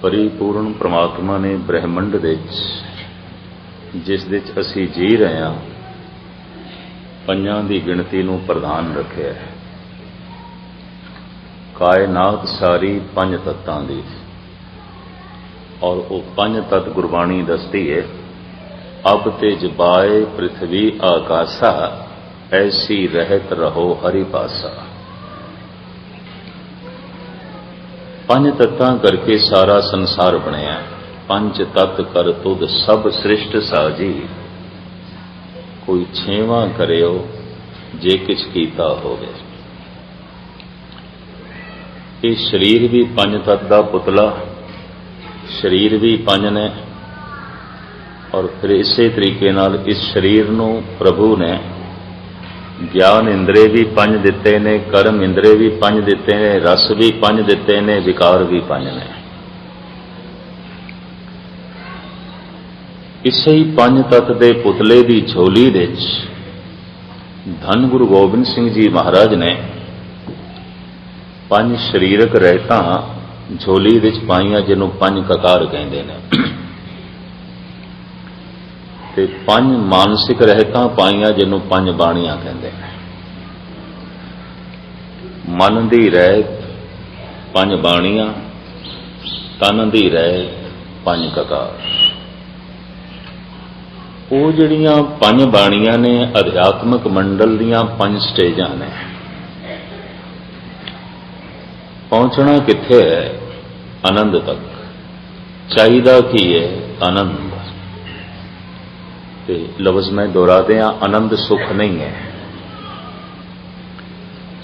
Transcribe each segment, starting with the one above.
परिपूर्ण परमात्मा ने ब्रह्मंड जिस असी जी रहे हैं पंजां दी गिणती नूं प्रधान रखिया है। कायनात सारी पंज तत्तां दी और वो पंज तत्त गुरबाणी दसदी है। अब ते जबाए पृथ्वी आकाशा ऐसी रहत रहो हरि पासा। पंज तत्तां करके सारा संसार बनया। पंच तत्त कर तुद सब सृष्ट साजी। कोई छेवां करियो जे किछ कीता होवे। ये शरीर भी पंज तत्त दा पुतला, शरीर भी पंज ने और फिर इसे तरीके नाल इस शरीर नूं प्रभु ने ज्ञान इंद्रे भी पंज दिते ने, कर्म इंद्रे भी पंज दिते ने, रस भी पंज दिते ने, विकार भी पंज ने। इसे ही पंज तत्त दे पुतले दी झोली विच धन गुरु गोबिंद सिंह जी महाराज ने पंज शरीरक रहतां झोली विच पाईआं, जिन्हों पंज ककार कहंदे ने, ते पंज मानसिक रहतां पाईआं, जिन्हों पंज बाणियां कहंदे ने। मन दी रहत पंज बाणियां, तन दी रहत पंज ककार। वो जिहड़ियां पंज बाणियां ने अध्यात्मक मंडल दीयां पंज स्टेजां ने। पहुंचना कित्थे है? आनंद तक। चाहिदा की है? आनंद। ते लफ्ज़ मैं दोहरा दियां, आनंद सुख नहीं है।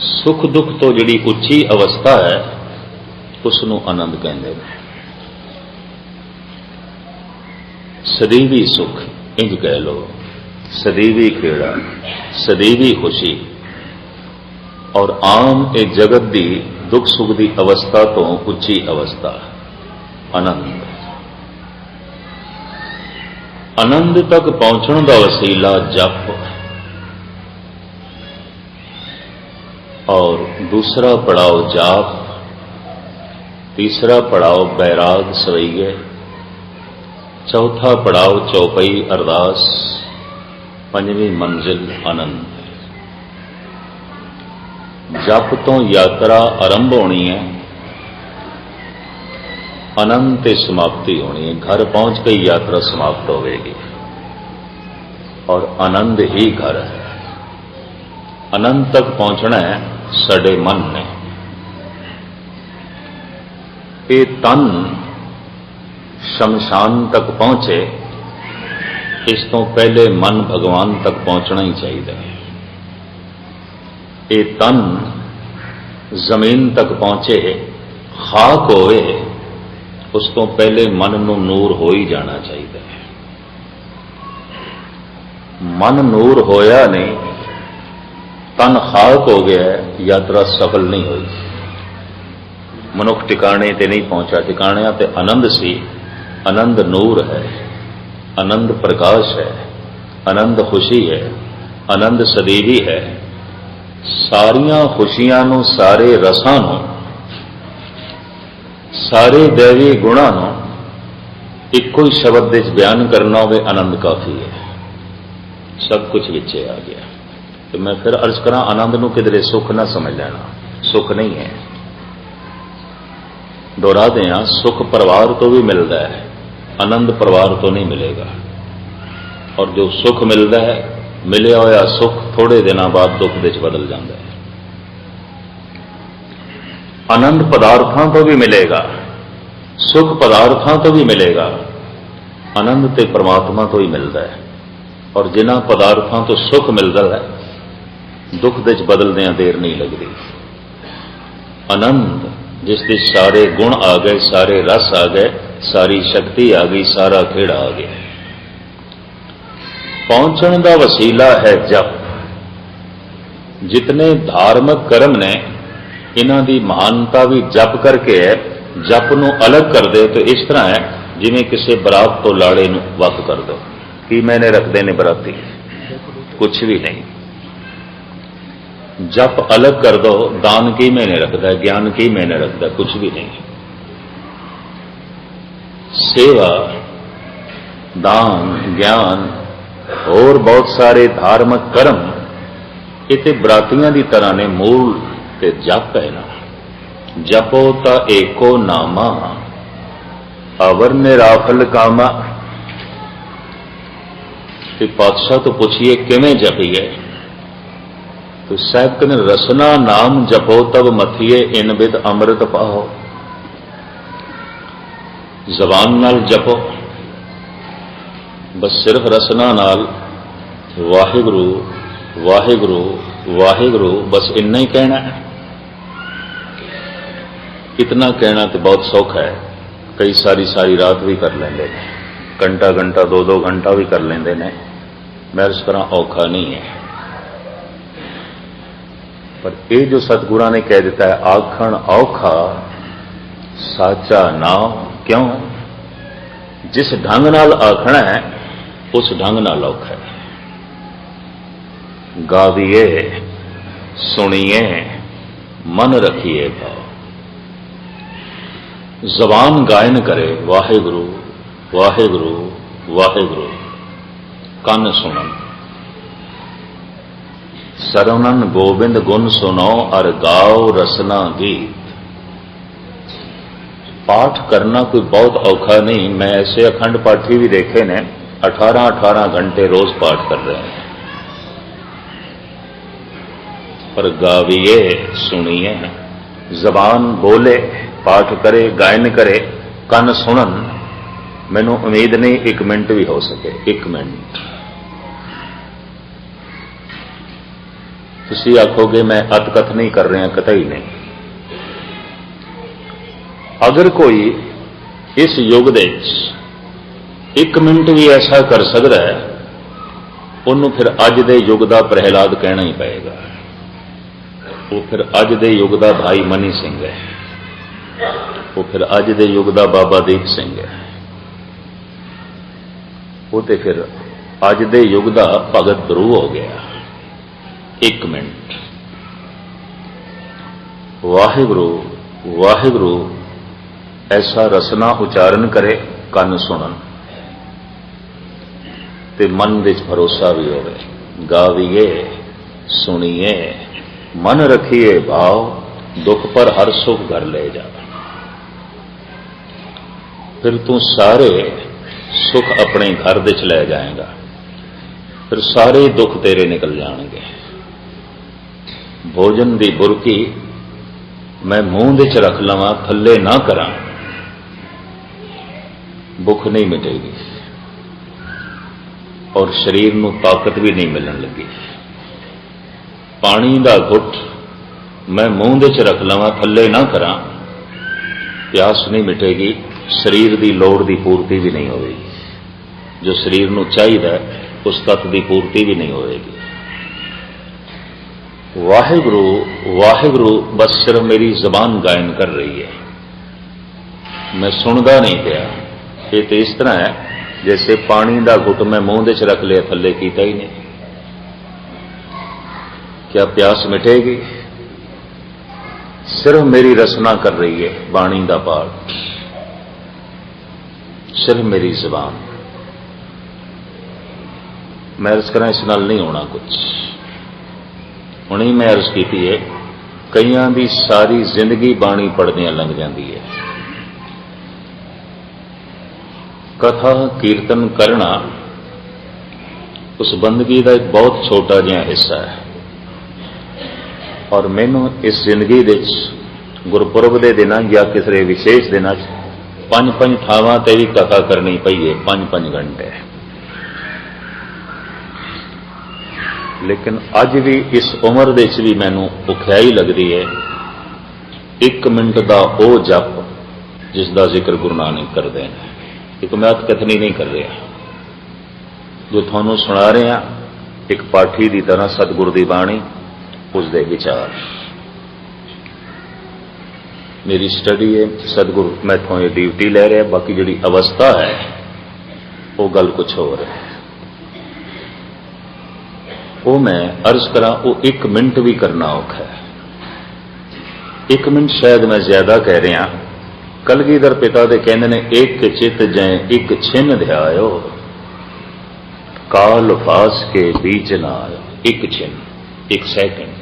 सुख दुख तो जिहड़ी उच्ची अवस्था है उसनूं आनंद कहंदे ने। सदैवी सुख इंज कह लो, सदैवी खेड़ा, सदैवी खुशी। और आम ए जगत दी दुख सुख दी अवस्था तो उच्ची अवस्था आनंद। आनंद तक पहुंचने का वसीला जप और दूसरा पड़ाव जाप, तीसरा पड़ाव बैराग सवैये, चौथा पड़ाव चौपई अरदास, पंजवीं मंजिल आनंद। जप तो यात्रा आरंभ होनी है, आनंद ते समाप्ति होनी है। घर पहुंच के यात्रा समाप्त होगी और आनंद ही घर है। आनंद तक पहुंचना है साडे मन ने। ये तन शमशान तक पहुंचे, इस तो पहले मन भगवान तक पहुंचना ही चाहिए। ये तन जमीन तक पहुंचे, खाक होए, उस तो पहले मन नूं नूर हो ही जाना चाहिए। मन नूर होया नहीं, तन खाक हो गया, यात्रा सफल नहीं हुई। मनुख टिकाणे ते नहीं पहुंचा। टिकाणियां ते आनंद सी। आनंद नूर है, आनंद प्रकाश है, आनंद खुशी है, आनंद सदैवी है। सारियां खुशियां नूं, सारे रसां नूं, सारे दैवी गुणां नूं इक्को ही शब्द विच बयान करना होवे, आनंद काफी है। सब कुछ विचे आ गया। तो मैं फिर अर्ज करा, आनंद नूं किधरे सुख ना समझ लेना, सुख नहीं है। दोहरा दें, सुख परिवार तो भी मिलता है, आनंद परिवार तो नहीं मिलेगा। और जो सुख मिलता है, मिलिया होया सुख थोड़े दिनों बाद दुख विच बदल जाता है। आनंद पदार्थों तो भी मिलेगा, सुख पदार्थों तो भी मिलेगा, आनंद ते परमात्मा तो ही मिलता है। और जिन्हां पदार्थों तो सुख मिलता है, दुख विच बदलदियां देर नहीं लगती। आनंद जिस दे सारे गुण आ गए, सारे रस आ गए, सारी शक्ति आ गई, सारा खेड़ा आ गया। पहुंचने का वसीला है जप। जितने धार्मिक कर्म ने, इन्हां दी महानता भी जप करके है। जप नूं अलग कर दे तो इस तरह है जिवें किसी बरात तो लाड़े नूं वक कर दो। की मैंने रखते ने बराती? कुछ भी नहीं। जप अलग कर दो, दान की मैंने रखता है, ज्ञान की मैंने रखता है, कुछ भी नहीं। सेवा, दान, ज्ञान और बहुत सारे धार्मिक कर्म ये ते बरातियां की तरह ने। मूल ते जप है ना, जपो ता एको नामा अवर निराफल कामा। ते पातशाह तो पूछिए किवें जपीए, तो साहब कहने रसना नाम जपो तब मथिए इन बिद अमृत पाओ। जबान नाल जपो, बस सिर्फ रसना नाल वाहिगुरु वाहिगुरु वाहिगुरु बस इन्ना ही कहना है। इतना कहना तो बहुत सौखा है, कई सारी रात भी कर लेंगे, घंटा घंटा 2-2 घंटा भी कर लेंगे ने, मैं इस तरह औखा नहीं है। पर ये जो सतगुरां ने कह दिता है आखण औखा साचा नाम, क्यों? जिस ढंग नाल आखना है उस ढंग नाल औखा है। गाविए सुनिए मन रखिए भाव। जबान गायन करे वाहिगुरु वाहिगुरु वाहिगुरु, कन सुनन सरवणन गोबिंद गुण सुनो और गाओ रसना गीत। पाठ करना कोई बहुत औखा नहीं। मैं ऐसे अखंड पाठी भी देखे ने 18-18 घंटे रोज पाठ कर रहे हैं। पर गाविए सुनिए, जबान बोले, पाठ करे, गायन करे, कन सुनन, मैनू उम्मीद नहीं 1 मिनट भी हो सके। 1 मिनट तुसी आखोगे मैं अतकथ नहीं कर रहा, कतई नहीं। अगर कोई इस युग दे 1 मिनट भी ऐसा कर सकता है, उन्होंने फिर अज दे युग दा प्रहलाद कहना ही पएगा। वो फिर अज दे युग दा भाई मनी सिंह है, वो फिर अज दे युग दा बाबा दीप सिंह है, वो तो फिर अज दे युग दा भगत गुरु हो गया। 1 मिनट वाहिगुरु वाहिगुरु ऐसा रसना उच्चारण करे, कन सुनन ते मन विच भरोसा भी होवे। गाविए सुनिए मन रखिए भाव, दुख पर हर सुख घर ले जा। फिर तू सारे सुख अपने घर दे च ले जाएगा, फिर सारे दुख तेरे निकल जाएंगे। भोजन दी बुरकी मैं मूंह दे च रख लवां, थल्ले ना करा, भुख नहीं मिटेगी और शरीर नूं ताकत भी नहीं मिलने लगी। पानी दा घुट मैं मूंह दे च रख लवां, थल्ले ना करा, प्यास नहीं मिटेगी, शरीर दी लोड़ दी पूर्ति भी नहीं होगी। जो शरीर नूं चाहिदा उस तत्त दी पूर्ति भी नहीं होगी। वाहिगुरु वाहिगुरु बस सिर्फ मेरी जबान गायन कर रही है, मैं सुनदा नहीं पिया। ये तो इस तरह है जैसे पानी का घुट मैं मूंह दे च रख लिया, थल्ले कीता ही नहीं। क्या प्यास मिटेगी? सिर्फ मेरी रसना कर रही है बाणी का पाठ, सिर्फ मेरी जबान। मैं अर्ज करा इस नाल नहीं होना कुछ। हुण ही मैं अर्ज की है, कईयां दी सारी जिंदगी बाणी पढ़दियां लंघ जाती है। कथा कीर्तन करना उस बंदगी का एक बहुत छोटा जिहा हिस्सा है। और मैनू इस जिंदगी दे गुरपुरब के दिन या किसी विशेष दिन 5-5 थावां ते भी कथा करनी पई है, 5-5 घंटे। लेकिन अज भी इस उम्र दे भी मैनू औखियाई लगती है 1 मिनट का वो जप जिसका जिक्र गुरु नानक करते हैं। एक मैं कथनी नहीं कर रहा, जो थानू सुना रहा एक पाठी की तरह सतगुरु की बाणी, उसके विचार। मेरी स्टडी है, सतगुरु मैथों ये ड्यूटी ले रहे, बाकी जी अवस्था है वो गल कुछ हो रहा है। वो मैं अर्ज करा, वो 1 मिनट भी करना औखा है। 1 मिनट शायद मैं ज्यादा कह रहा, कलगीधर पिता दे कहंदे ने एक चित जै एक छिन ध्यायो, काल फास के बीच ना आयो। एक छिन, एक सैकंड।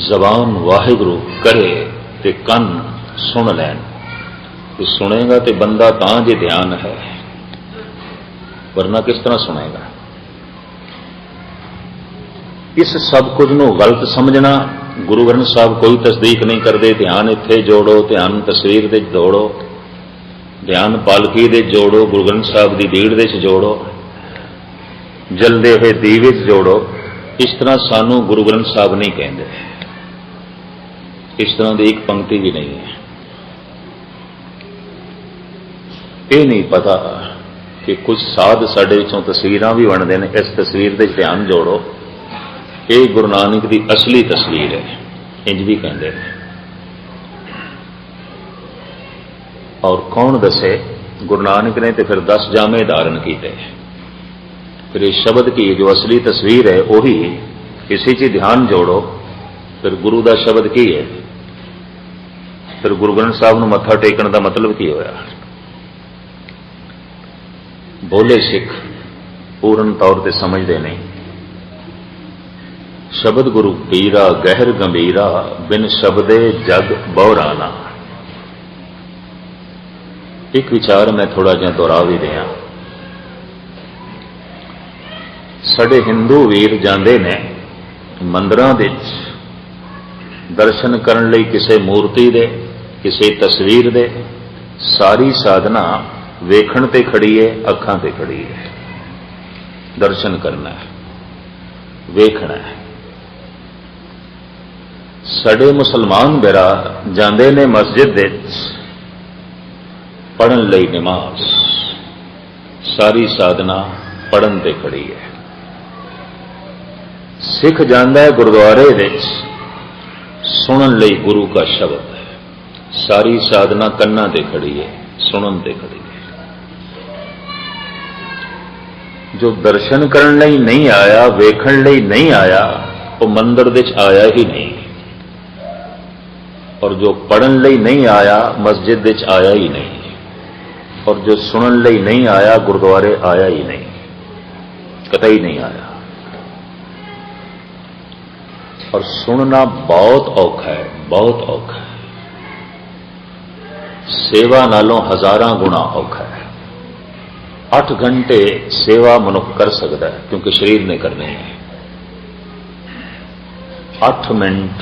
जबान वाहिगुरु करे ते कन सुन लैन। तो सुनेगा तो बंदा तां जे ध्यान है, वरना किस तरह सुनेगा। इस सब कुछ नूं गलत समझना। गुरु ग्रंथ साहब कोई तस्दीक नहीं करते। ध्यान इत्थे जोड़ो, ध्यान तस्वीर दे जोड़ो, ध्यान पालकी दे जोड़ो, गुरु ग्रंथ साहब की भीड़ दे जोड़ो, जलदे हुए दीवे जोड़ो। इस तरह सानू गुरु ग्रंथ साहब नहीं कहते। इस तरह की एक पंक्ति भी नहीं है। ये नहीं पता कि कुछ साध साडे विचों तस्वीरां भी बनते हैं। इस तस्वीर दे ध्यान जोड़ो, ये गुरु नानक की असली तस्वीर है, इंज भी कहते हैं। और कौन दसे? गुरु नानक ने तो फिर 10 जामे धारण किए। फिर इस शब्द की जो असली तस्वीर है वही इसी च ध्यान जोड़ो। फिर गुरु का शब्द की है? फिर गुरु ग्रंथ साहब नूं मत्था टेकण का मतलब की होया? भोले सिख पूर्ण तौर पर समझते नहीं। शब्द गुरु पीरा गहर गंभीरा, बिन शब्दे जग बहुराना। एक विचार मैं थोड़ा जिहा दोहरा भी दिया। साडे हिंदू वीर जांदे ने मंदिरां दे दर्शन करन लई किसी मूर्ति दे, किसी तस्वीर दे। सारी साधना वेखण ते खड़ी है, अखां ते खड़ी है। दर्शन करना है, वेखना है। साडे मुसलमान बिरा जांदे ने मस्जिद दे पढ़न लई नमाज। सारी साधना पढ़न ते खड़ी है। सिख जांदा है गुरुद्वारे विच सुनन लई गुरु का शब्द। सारी साधना कन्ना ते खड़ी है, सुनन ते खड़ी है। जो दर्शन करन लई नहीं आया, वेखण लई नहीं आया, वो मंदिर विच आया ही नहीं। और जो पढ़न लई नहीं आया, मस्जिद विच आया ही नहीं। और जो सुनन लई नहीं आया, गुरुद्वारे आया ही नहीं, कतई नहीं आया। और सुनना बहुत औखा है, बहुत औखा है। सेवा नालों हजारां गुणा औखा है। 8 घंटे सेवा मनुख कर सकता है, क्योंकि शरीर ने करनी है। 8 मिनट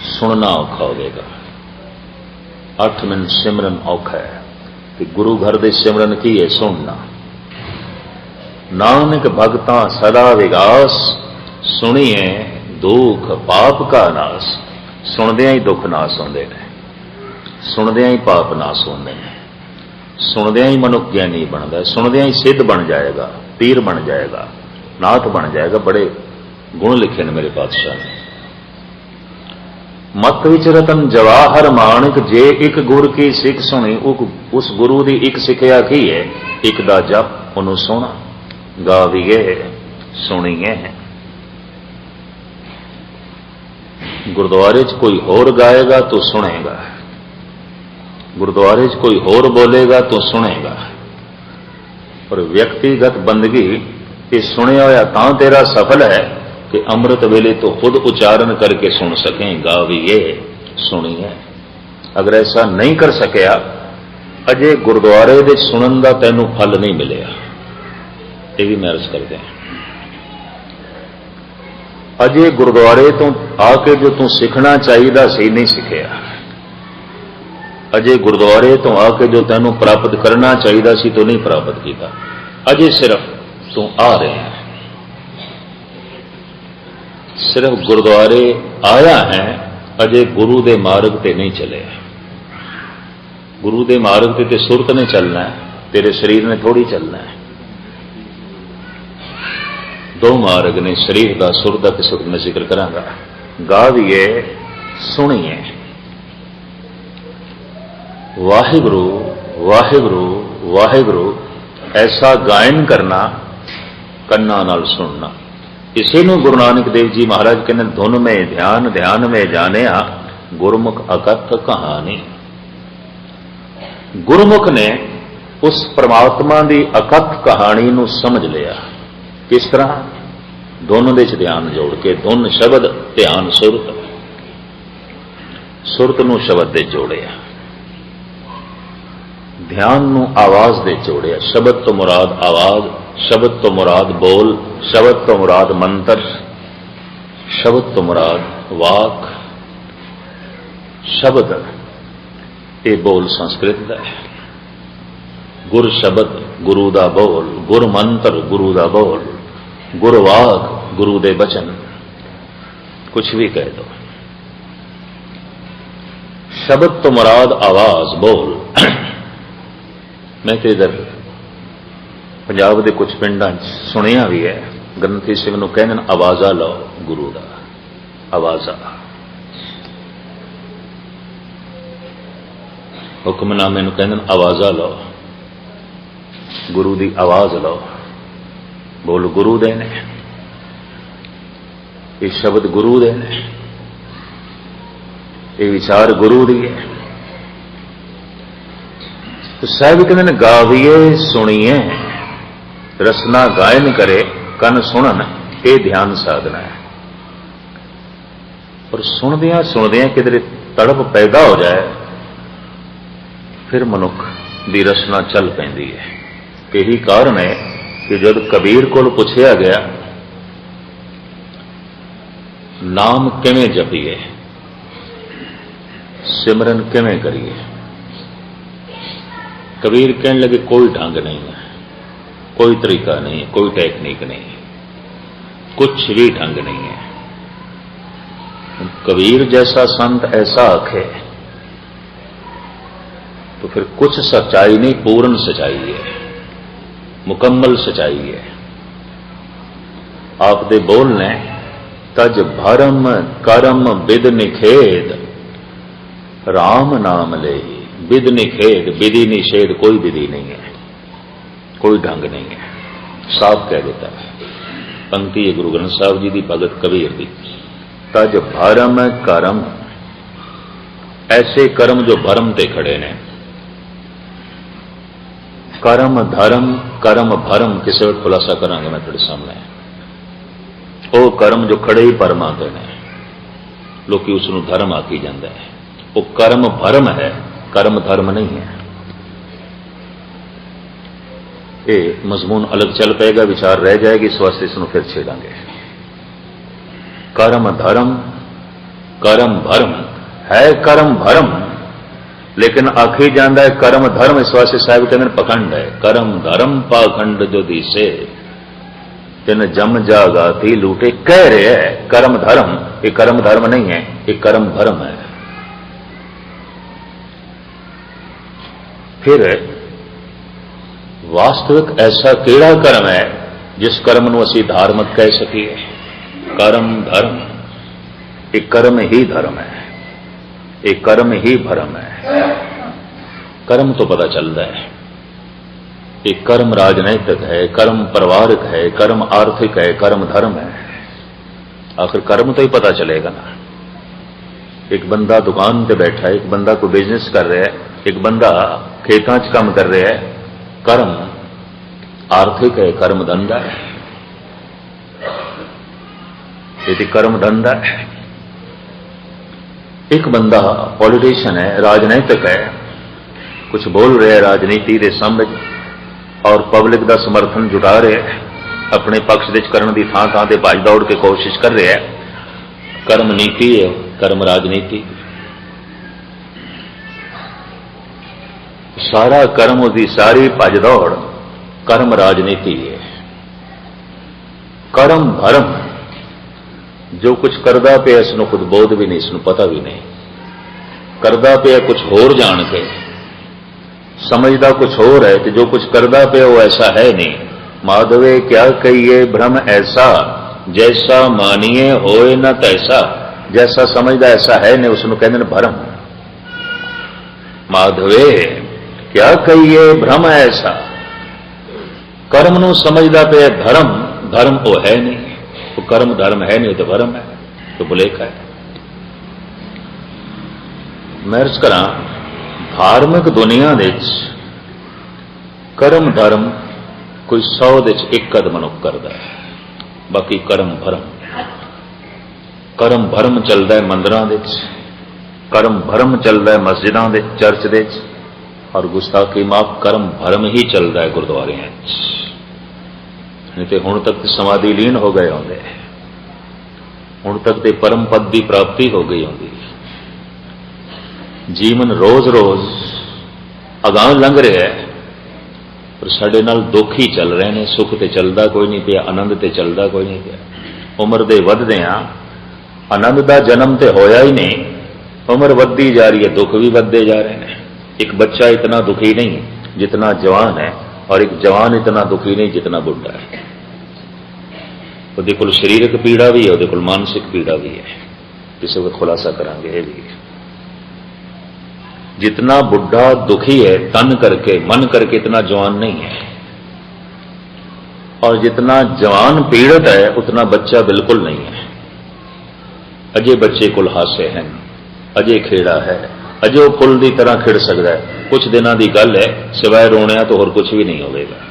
सुनना औखा होगा। 8 मिनट सिमरन औखा है। कि गुरु घर दे सिमरन की है? सुनना। नानक भगतां सदा विगास, सुनिए दुख पाप का नाश। सुनदियां ही दुख नाश होंदे ने, सुनदियां ही पाप नाश होंदे ने, सुनदियां ही मनुख ज्ञानी बनता है, सुनदियां ही सिद्ध बन जाएगा, पीर बन जाएगा, नाथ बन जाएगा। बड़े गुण लिखे ने मेरे पातशाह ने। मत विच रतन जवाहर माणक, जे एक गुर की सिख सुनी। उस गुरु की एक सिखिया की है? एक दा जप, उन्होंने सुना। गावीए सुनीए। गुरुद्वारे च कोई होर गाएगा तो सुनेगा, गुरुद्वारे च कोई होर बोलेगा तो सुनेगा। पर व्यक्तिगत बंदगी ये सुनिया होया तां तेरा सफल है कि अमृत वेले तो खुद उच्चारण करके सुन सकें। गावीए सुनिए। अगर ऐसा नहीं कर सकिया, अजे गुरुद्वारे दे सुनन दा तैनू फल नहीं मिलेगा। ये भी मैं अर्ज करते हैं। अजे गुरुद्वारे तो आके जो तू सीखना चाहिए सी नहीं सीखिया। अजे गुरुद्वारे तो आके जो तैनू प्राप्त करना चाहिए सी तो नहीं प्राप्त किया। अजे सिर्फ तू आ रहे हैं, सिर्फ गुरुद्वारे आया है, अजे गुरु दे मार्ग ते नहीं चले। गुरु दे मार्ग ते सुरत ने चलना है, तेरे शरीर ने थोड़ी चलना है। 2 मार्ग ने शरीर का, सुर का, किस मैं जिक्र करांगा। गावीए सुनिए। वाहिगुरु वाहिगुरु वाहिगुरु ऐसा गायन करना, कन्ना नाल सुनना। इसी नूं गुरु नानक देव जी महाराज कहने धुन में ध्यान, ध्यान में जानिया, गुरमुख अकथ कहानी। गुरमुख ने उस परमात्मा की अकथ कहानी नूं समझ लिया। किस तरह? दोनों दे ध्यान जोड़ के, धुन शब्द ध्यान सुरत, सुरत नूं शब्द दे जोड़िया, ध्यान नूं आवाज दे जोड़िया। शब्द तो मुराद आवाज, शब्द तो मुराद बोल, शब्द तो मुराद मंत्र, शब्द तो मुराद वाक। शब्द ये बोल संस्कृत का है। गुर शब्द गुरु दा बोल, गुर मंत्र गुरु दा बोल, गुरवाक गुरु दे बचन, कुछ भी कह दो। शब्द तो मुराद आवाज बोल। मैं तो इधर पंजाब के कुछ पिंडां सुनिया भी है, ग्रंथी सिंह नूं कहंदे आवाजा लो गुरु दा, आवाजा। हुक्मनामे नूं कहंदे आवाजा लो, गुरु दी आवाज लो। बोल गुरु दे ने, ये शब्द गुरु दे ने, ये विचार गुरु दी है। तो साहब कहते गावीए सुनिए, रसना गायन करे, कन सुनन, ये ध्यान साधना है। और सुनदियां सुनदियां किधरे तड़प पैदा हो जाए, फिर मनुख की रचना चल पैंदी है। यही कारण है कि जब कबीर को पूछया गया नाम किवें जपीए, सिमरन किवें करिए, कबीर कहने लगे कोई ढंग नहीं है, कोई तरीका नहीं है, कोई टेक्निक नहीं है, कुछ भी ढंग नहीं है। कबीर जैसा संत ऐसा आखे तो फिर कुछ सच्चाई नहीं, पूर्ण सच्चाई है, मुकम्मल सच्चाई है। आप दे बोलने तज भरम करम बिद निखेद, राम नाम ले। बिद निखेद, विधि निषेध, कोई विधि नहीं है, कोई ढंग नहीं है, साफ कह देता है। पंक्ति है गुरु ग्रंथ साहब जी की, भगत कबीर की। तज भरम करम, ऐसे कर्म जो भरम ते खड़े ने। कर्म धर्म, कर्म भरम किसी वक्त खुलासा करांगे मैं तेरे सामने। वो कर्म जो खड़े ही परम आते हैं, लोग उसनों धर्म आखी जाता है। वो कर्म भरम है, कर्म धर्म नहीं है। ये मजमून अलग चल पेगा, विचार रह जाएगी, इस वास्ते इसनों फिर छेड़ांगे। कर्म धर्म, कर्म भरम है, कर्म भरम लेकिन आखी जाता है कर्म धर्म। इस वास्ते साहब कहते हैं पखंड है। कर्म धर्म पाखंड जो दिसे, तिन जम जागाती लूटे। कह रहे हैं कर्म धर्म, ये कर्म धर्म नहीं है, ये कर्म भरम है। फिर वास्तविक ऐसा केड़ा कर्म है जिस कर्म नूं असीं धार्मिक कह सकीए? कर्म धर्म, ये कर्म ही धर्म है, ये कर्म ही भरम है। कर्म तो पता चलता है, ये कर्म राजनैतिक है, कर्म पारिवारिक है, कर्म आर्थिक है, कर्म धर्म है। आखिर कर्म तो ही पता चलेगा ना। एक बंदा दुकान पे बैठा है, एक बंदा कोई बिजनेस कर रहा है, एक बंदा खेतों च काम कर रहा है। कर्म आर्थिक है, कर्म धंधा है, यदि कर्म धंधा है। एक बंदा पॉलिटिशियन है, राजनीतिक है, कुछ बोल रहे हैं राजनीति के समझ और पब्लिक का समर्थन जुटा रहे, अपने पक्ष विच करने की थां थां ते भज दौड़ के कोशिश कर रहे हैं। कर्म नीति है, कर्म राजनीति। सारा कर्म उसकी सारी भज दौड़ कर्म राजनीति है। कर्म भरम, जो कुछ करदा पे इसनों खुद बोध भी नहीं, इसनों पता भी नहीं, करदा पे कुछ होर जान के, समझदा कुछ होर है, तो जो कुछ करदा पे वो ऐसा है नहीं। माधवे क्या कहिए भ्रम ऐसा, जैसा मानिए होए न तैसा। जैसा समझदा ऐसा है नहीं, उसनों कहते हैं भरम। माधवे क्या कहिए भ्रम ऐसा, कर्म नूं समझदा पे धर्म, धर्म वो है नहीं, तो कर्म धर्म है नहीं, तो भरम है, तो बुलेखा है। मैं अर्ज करा धार्मिक दुनिया दे कर्म धर्म कोई 100 दे एक अध मनुख करता है, बाकी कर्म भरम चलता है मंदिरां दे, कर्म भरम चलता है मस्जिदां दे चर्च दे, और गुस्ताखी माफ कर्म भरम ही चलता है गुरुद्वारे। नहीं तो हुण तक समाधि लीन हो गए होंगे, हुण तक तो परम पद की प्राप्ति हो गई होंगी। जीवन रोज रोज अगां लंघ रहा है, पर साडे नाल दुख ही चल रहे हैं। सुख तो चलता कोई नहीं पिया, आनंद तो चलता कोई नहीं पिया। उम्र दे वधदिआं आनंद का जन्म तो होया ही नहीं, उम्र वधदी जा रही है, दुख भी वधदे जा रहे हैं। एक बच्चा इतना दुखी नहीं जितना जवान है, और एक जवान इतना दुखी नहीं जितना बुढ़ा है। उहदे कोल शरीरक पीड़ा भी है, उहदे कोल मानसिक पीड़ा भी है। किसी वक्त खुलासा करांगे ये भी। जितना बुढ़ा दुखी है तन करके मन करके, इतना जवान नहीं है, और जितना जवान पीड़ित है उतना बच्चा बिल्कुल नहीं है। अजे बच्चे कोल हासे हैं, अजे खेड़ा है, अजे वो फुल की तरह खिड़ सकता है। कुछ दिनों की गल है, सिवाय रोने तो होर कुछ भी नहीं होगा।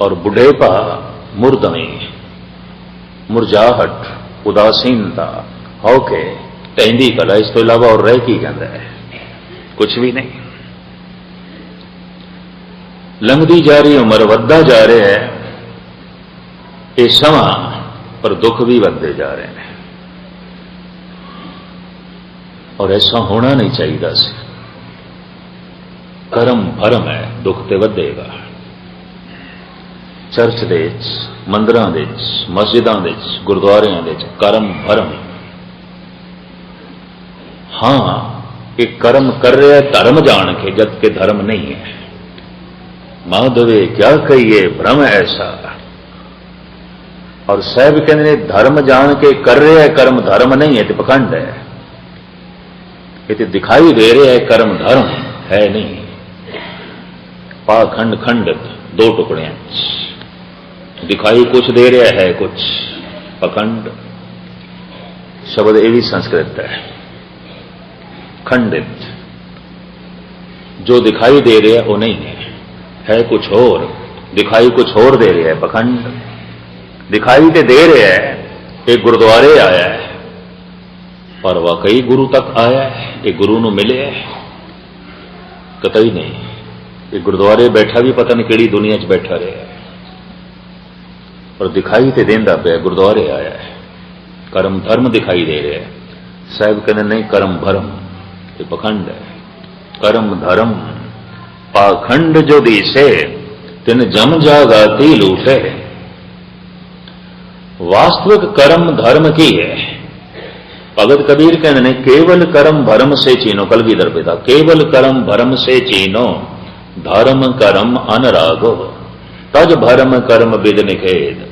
और बुढ़ेपा मुरदमी, मुरझाहट, उदासीनता होके टहदी कला, इस तो इलावा और रह की कहता है, कुछ भी नहीं। लंघदी जा रही उम्र, वधदा जा रहा है ये समा, पर दुख भी वधदे जा रहे हैं। और ऐसा होना नहीं चाहिए सी। कर्म भरम है, दुख तो वधेगा। चर्च दे मंदिरां दे मस्जिदां दे गुरुद्वारियां दे कर्म भरम। हाँ, एक कर्म कर रहा है धर्म जान के, जबकि धर्म नहीं है। माधवे क्या कहिए भ्रम ऐसा। और साहब कहते धर्म जान के कर रहे है, कर्म धर्म नहीं है, तो पखंड है। ये तो दिखाई दे रहे है कर्म धर्म है नहीं। पाखंड खंडित दो टुकड़े, दिखाई कुछ दे रहा है कुछ, पखंड शब्द ये भी संस्कृत है। खंडित, जो दिखाई दे रहा है वो नहीं है कुछ और, दिखाई कुछ और दे रहा है, पखंड। दिखाई तो दे रहा है एक गुरुद्वारे आया है, पर वाकई गुरु तक आया है, एक गुरु ਨੂੰ मिले है कतई नहीं। ये गुरुद्वारे बैठा भी पता नहीं केड़ी दुनिया च बैठा रहा है, पर दिखाई तो देंदा पे गुरुद्वारे आया है। कर्म धर्म दिखाई दे रहा है, साहब कहते नहीं कर्म भरम, ये पखंड है। कर्म धर्म पाखंड जो दिसे, तिन जम जागाती लूटे। वास्तविक कर्म धर्म की है। भगत कबीर कहते हैं केवल कर्म भरम से चीनो, कलगीधर पिता, केवल कर्म भरम से चीनो, धर्म कर्म अनरागो, तज भरम कर्म बिद निखेद।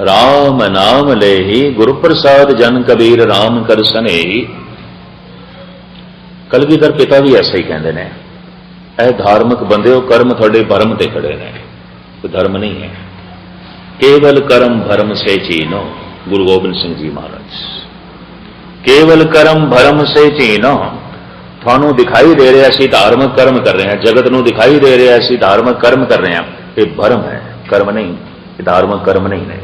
राम नाम ले ही गुरु प्रसाद जन कबीर राम कर सने। कलगीधर पिता भी ऐसा ही कहते हैं, ऐ धार्मिक बंदे हो, कर्म थोड़े भरम ते खड़े ने, कोई धर्म नहीं है। केवल कर्म भरम से चीनो, गुरु गोबिंद सिंह जी महाराज। केवल कर्म भरम से चीनो, थानू दिखाई दे रहा असी धार्मिक कर्म कर रहे हैं, जगत नू दिखाई दे रहा असी धार्मिक कर्म कर रहे हैं, ये भरम है, कर्म नहीं, ये धार्मिक कर्म नहीं है।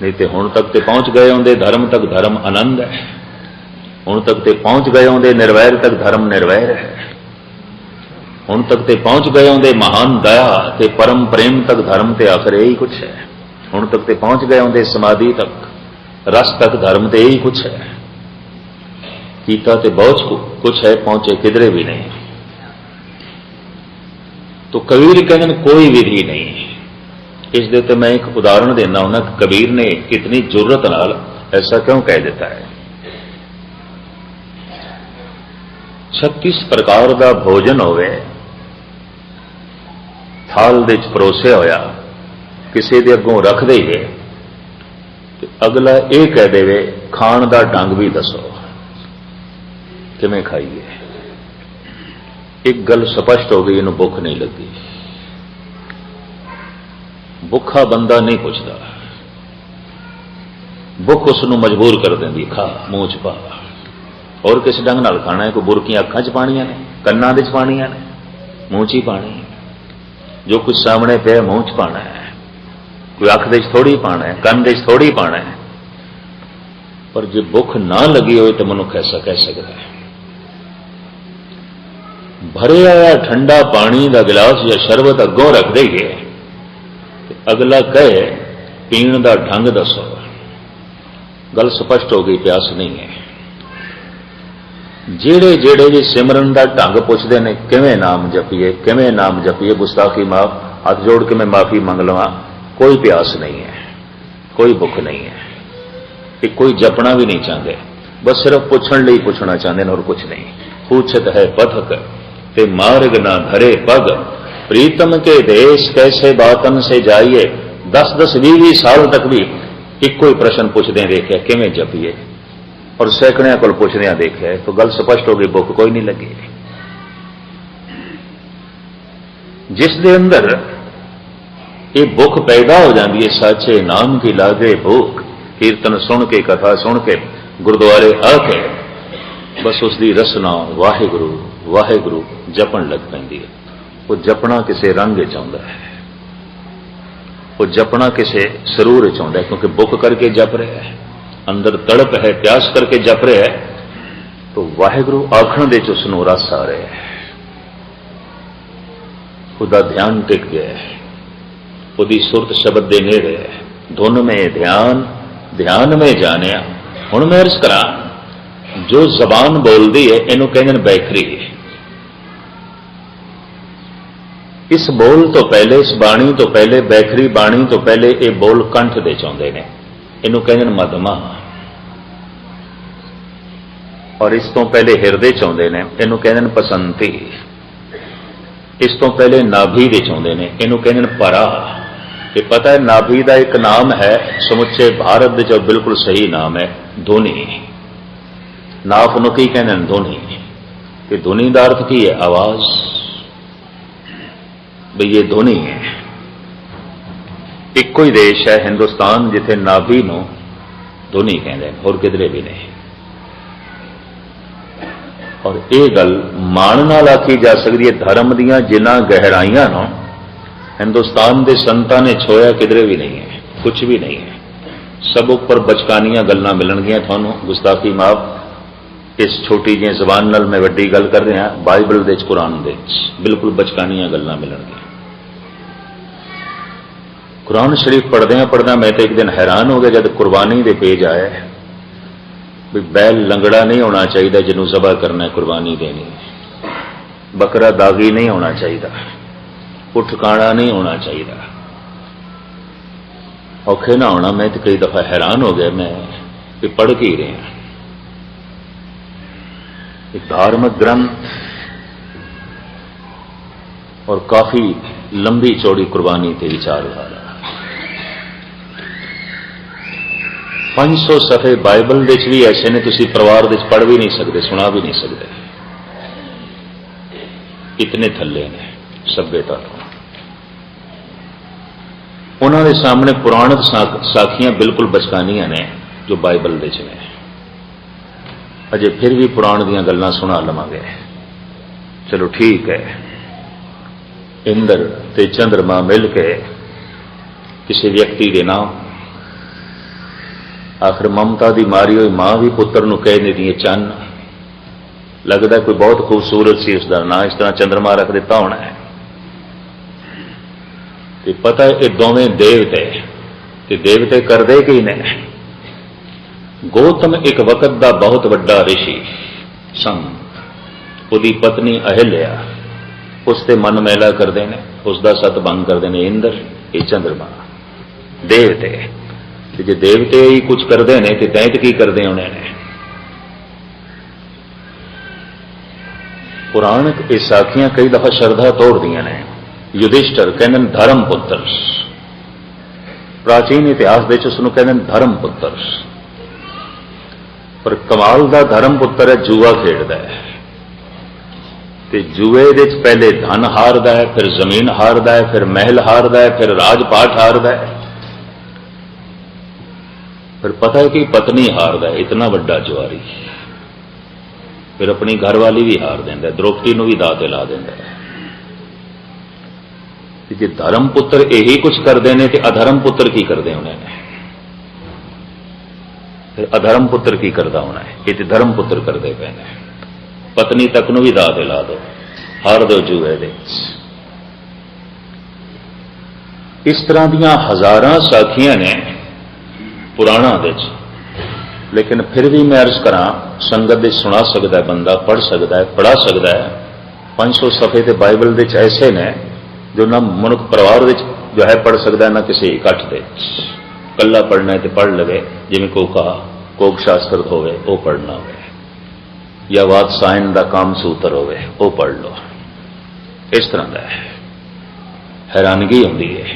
नहीं तो हुण तक तो पहुंच गए होंगे धर्म तक, धर्म आनंद है। हुण तक तो पहुंच गए होंगे निर्वैर तक, धर्म निर्वैर है। हुण तक तो पहुंच गए होंगे महान दया ते परम प्रेम तक, धर्म ते आखिर यही कुछ है। हुण तक तो पहुंच गए होंगे समाधि तक, रस तक, धर्म तो यही कुछ है। कीता तो बहुत कुछ है, पहुंचे किधरे भी नहीं। तो कबीर कहते कोई विधि नहीं। इस दे तो मैं एक उदाहरण देना हूं, कबीर ने कितनी जुर्रत नाल ऐसा क्यों कह देता है। 36 प्रकार का भोजन होवे, थाल दे च परोसे होया, किसी दे अगों रख दईए, अगला ये कह देवे खाण का ढंग भी दसो, किवें खाइए। एक गल स्पष्ट हो गई, इन्हूं भुख नहीं लगी। भुखा बंदा नहीं पुछदा, भुख उसनूं मजबूर कर देंदी, खा मूँह च पा। और किस ढंग नाल खाना है? कोई बुरकियां अखां च पाणियां ने, कन्नां दे च पाणियां ने, मूँह च ही पानी। जो कुछ सामने पे मूँह च पाना है, कोई अख दे च थोड़ी पाना है, कन दे च थोड़ी पाना है। पर जे भुख ना लगी हो तो मनुख ऐसा कह सकता है। भरे आया ठंडा पानी का गिलास या शरबत अगों रख देइए, अगला कहे पीण का ढंग दसो, गल स्पष्ट हो गई, प्यास नहीं है। जेड़े जेड़े जी सिमरन का ढंग पुछते हैं, किवें नाम जपीए, किवें नाम जपीए, गुस्ताखी माफ, हाथ जोड़ के मैं माफी मंग लवां, कोई प्यास नहीं है, कोई भुख नहीं है, कि कोई जपना भी नहीं चाहते, बस सिर्फ पुछण लई पुछना चाहते हैं और कुछ नहीं। पूछत है पथक ते मार्ग ना धरे पग, प्रीतम के देश कैसे बातन से जाइए। 10-10, 20 साल तक भी एक कोई प्रश्न पुछदे देखिए किवें जपीए, और सैकड़ियां को पुछदे देखिए, तो गल स्पष्ट हो गई, भुख कोई नहीं लगी। जिस दे अंदर ये भुख पैदा हो जाती है, साचे नाम की लागे भूख, कीर्तन सुन के, कथा सुन के, गुरुद्वारे आके बस उसकी रसना वाहिगुरु वाहिगुरु जपन लग पैंदी है। वो जपना किसी रंग चाहता है, वो जपना किसी सरूर चाहता है, क्योंकि भुख करके जप रहा है, अंदर तड़प है, प्यास करके जप रहा है, तो वाहिगुरु आखण दे च उसनूं रस आ रहा है, उसका ध्यान टिक गया है, उसकी सुरत शब्द दे नेड़े है। धुन में ध्यान, ध्यान में जानिया। हुण मैं अर्ज करा, जो जबान बोलती है इनू कहते बैखरी है। इस बोल तो पहले, इस बाणी तो पहले, बैखरी बाणी तो पहले ये बोल कंठ दे चाहते हैं, इनू कहते मधमा। और इस तो पहले हिरदे चाहते हैं, इनू कहते पसंती। इस तो पहले नाभि दे चाहते हैं, इनू कहते परा। ये पता है नाभि का एक नाम है समुचे भारत जो बिल्कुल सही नाम है, धुनी। नाफ नूं की कहते हैं? धुनी। कि धुनी का अर्थ की है? आवाज। भाई ये धुनी है। एक ही देश है हिंदुस्तान जिथे नाभि नूं धुनी कहते हैं, होर किधरे भी नहीं। और ये गल मान नाल आखी जा सकती है, धर्म दीयां जिन्हां गहराइयां नूं हिंदुस्तान के संतां ने छोया किधरे भी नहीं है, कुछ भी नहीं है। सब उपर बचकानियां गल्लां मिलणगियां तुहानूं, गुस्ताखी माफ। इस छोटी जी जबान नाल मैं वड्डी गल कर रहा, बाइबल दे कुरान दे बिल्कुल बचकानियां गल्लां मिलणगियां। कुरान शरीफ पढ़द्या पढ़द्या मैं तो एक दिन हैरान हो गया जब कुर्बानी के पेज आया भी बैल लंगड़ा नहीं होना चाहिए जिन्हों जबा करना है, कुर्बानी देनी। बकरा दागी नहीं होना चाहिए, उठ काणा नहीं होना चाहिए, औखे ना होना। मैं तो कई दफा हैरान हो गया, मैं कि पढ़ के ही रहा। एक धार्मिक ग्रंथ और काफी लंबी चौड़ी कुर्बानी ते विचार हो रहा। 500 सफ़े बाइबल दे भी ऐसे ने तुसी परिवार दे पढ़ भी नहीं सकते, सुना भी नहीं सकते, इतने थले ने सभ्यता तो। उन्होंने सामने पुराणक साखियां बिल्कुल बचकानियां ने जो बाइबल दे ने। अजे फिर भी पुराण दीयां गल्लां सुना लवांगे। चलो ठीक है, इंद्र ते चंद्रमा मिल के किसी व्यक्ति के नाम, आखिर ममता की मारी हुई मां भी पुत्र नूं कह देती है चन्न। लगता कोई बहुत खूबसूरत सी उसका ना इस तरह चंद्रमा रख दिता होना है। ते पता है ये दोवें देवते, ते देवते करदे की ने। गौतम एक वक्त का बहुत बड़ा ऋषि सन, उसकी पत्नी अहिल्या उसते मन मैला करते हैं, उसका सत भंग करते हैं इंद्र ये चंद्रमा देवते। जे देवते ही कुछ करते हैं तो दैत की करते होने ने। पुराणक ये साखियां कई दफा श्रद्धा तोड़ दिया ने। युधिष्ठिर कहते धर्म पुत्र, प्राचीन इतिहास दे उसनूं कहते धर्म पुत्र, पर कमाल का धर्म पुत्र है जुआ खेडदा है। ते जुए दे पहले धन हारदा है, फिर जमीन हारदा है, फिर महल हारदा है, फिर राजपाट हारदा है। फिर पता है कि पत्नी हारदा है, इतना वड्डा जुआरी, फिर अपनी घरवाली भी हार देंदा, द्रौपदी नूं भी दाते ला देंदा। जे धर्म पुत्र यही कुछ करते हैं तो अधर्म पुत्र की करते होने ने, फिर अधर्म पुत्र की करता होना है, ये तो धर्म पुत्र करते पे ने। पत्नी तक नूं भी दाते ला दो, हार दो जुए दे। इस तरह दियां हजारां साखियां ने पुराणा दे, लेकिन फिर भी मैं अर्ज करा संगत दे सुना सकता है बंदा, पढ़ सकता है, पढ़ा सकता है। 500 सफ़े ते बाइबल दे ऐसे ने जो ना मनुख परिवार दे जो है पढ़ सकता है, ना किसी इकट्ठ दे। कला पढ़ना है तो पढ़ लवे, जिवें कोक शास्त्र होवे वो पढ़ना होवे, या वात्सायन का काम सूत्र होवे वो पढ़ लो। इस तरह का है, हैरानगी आती है।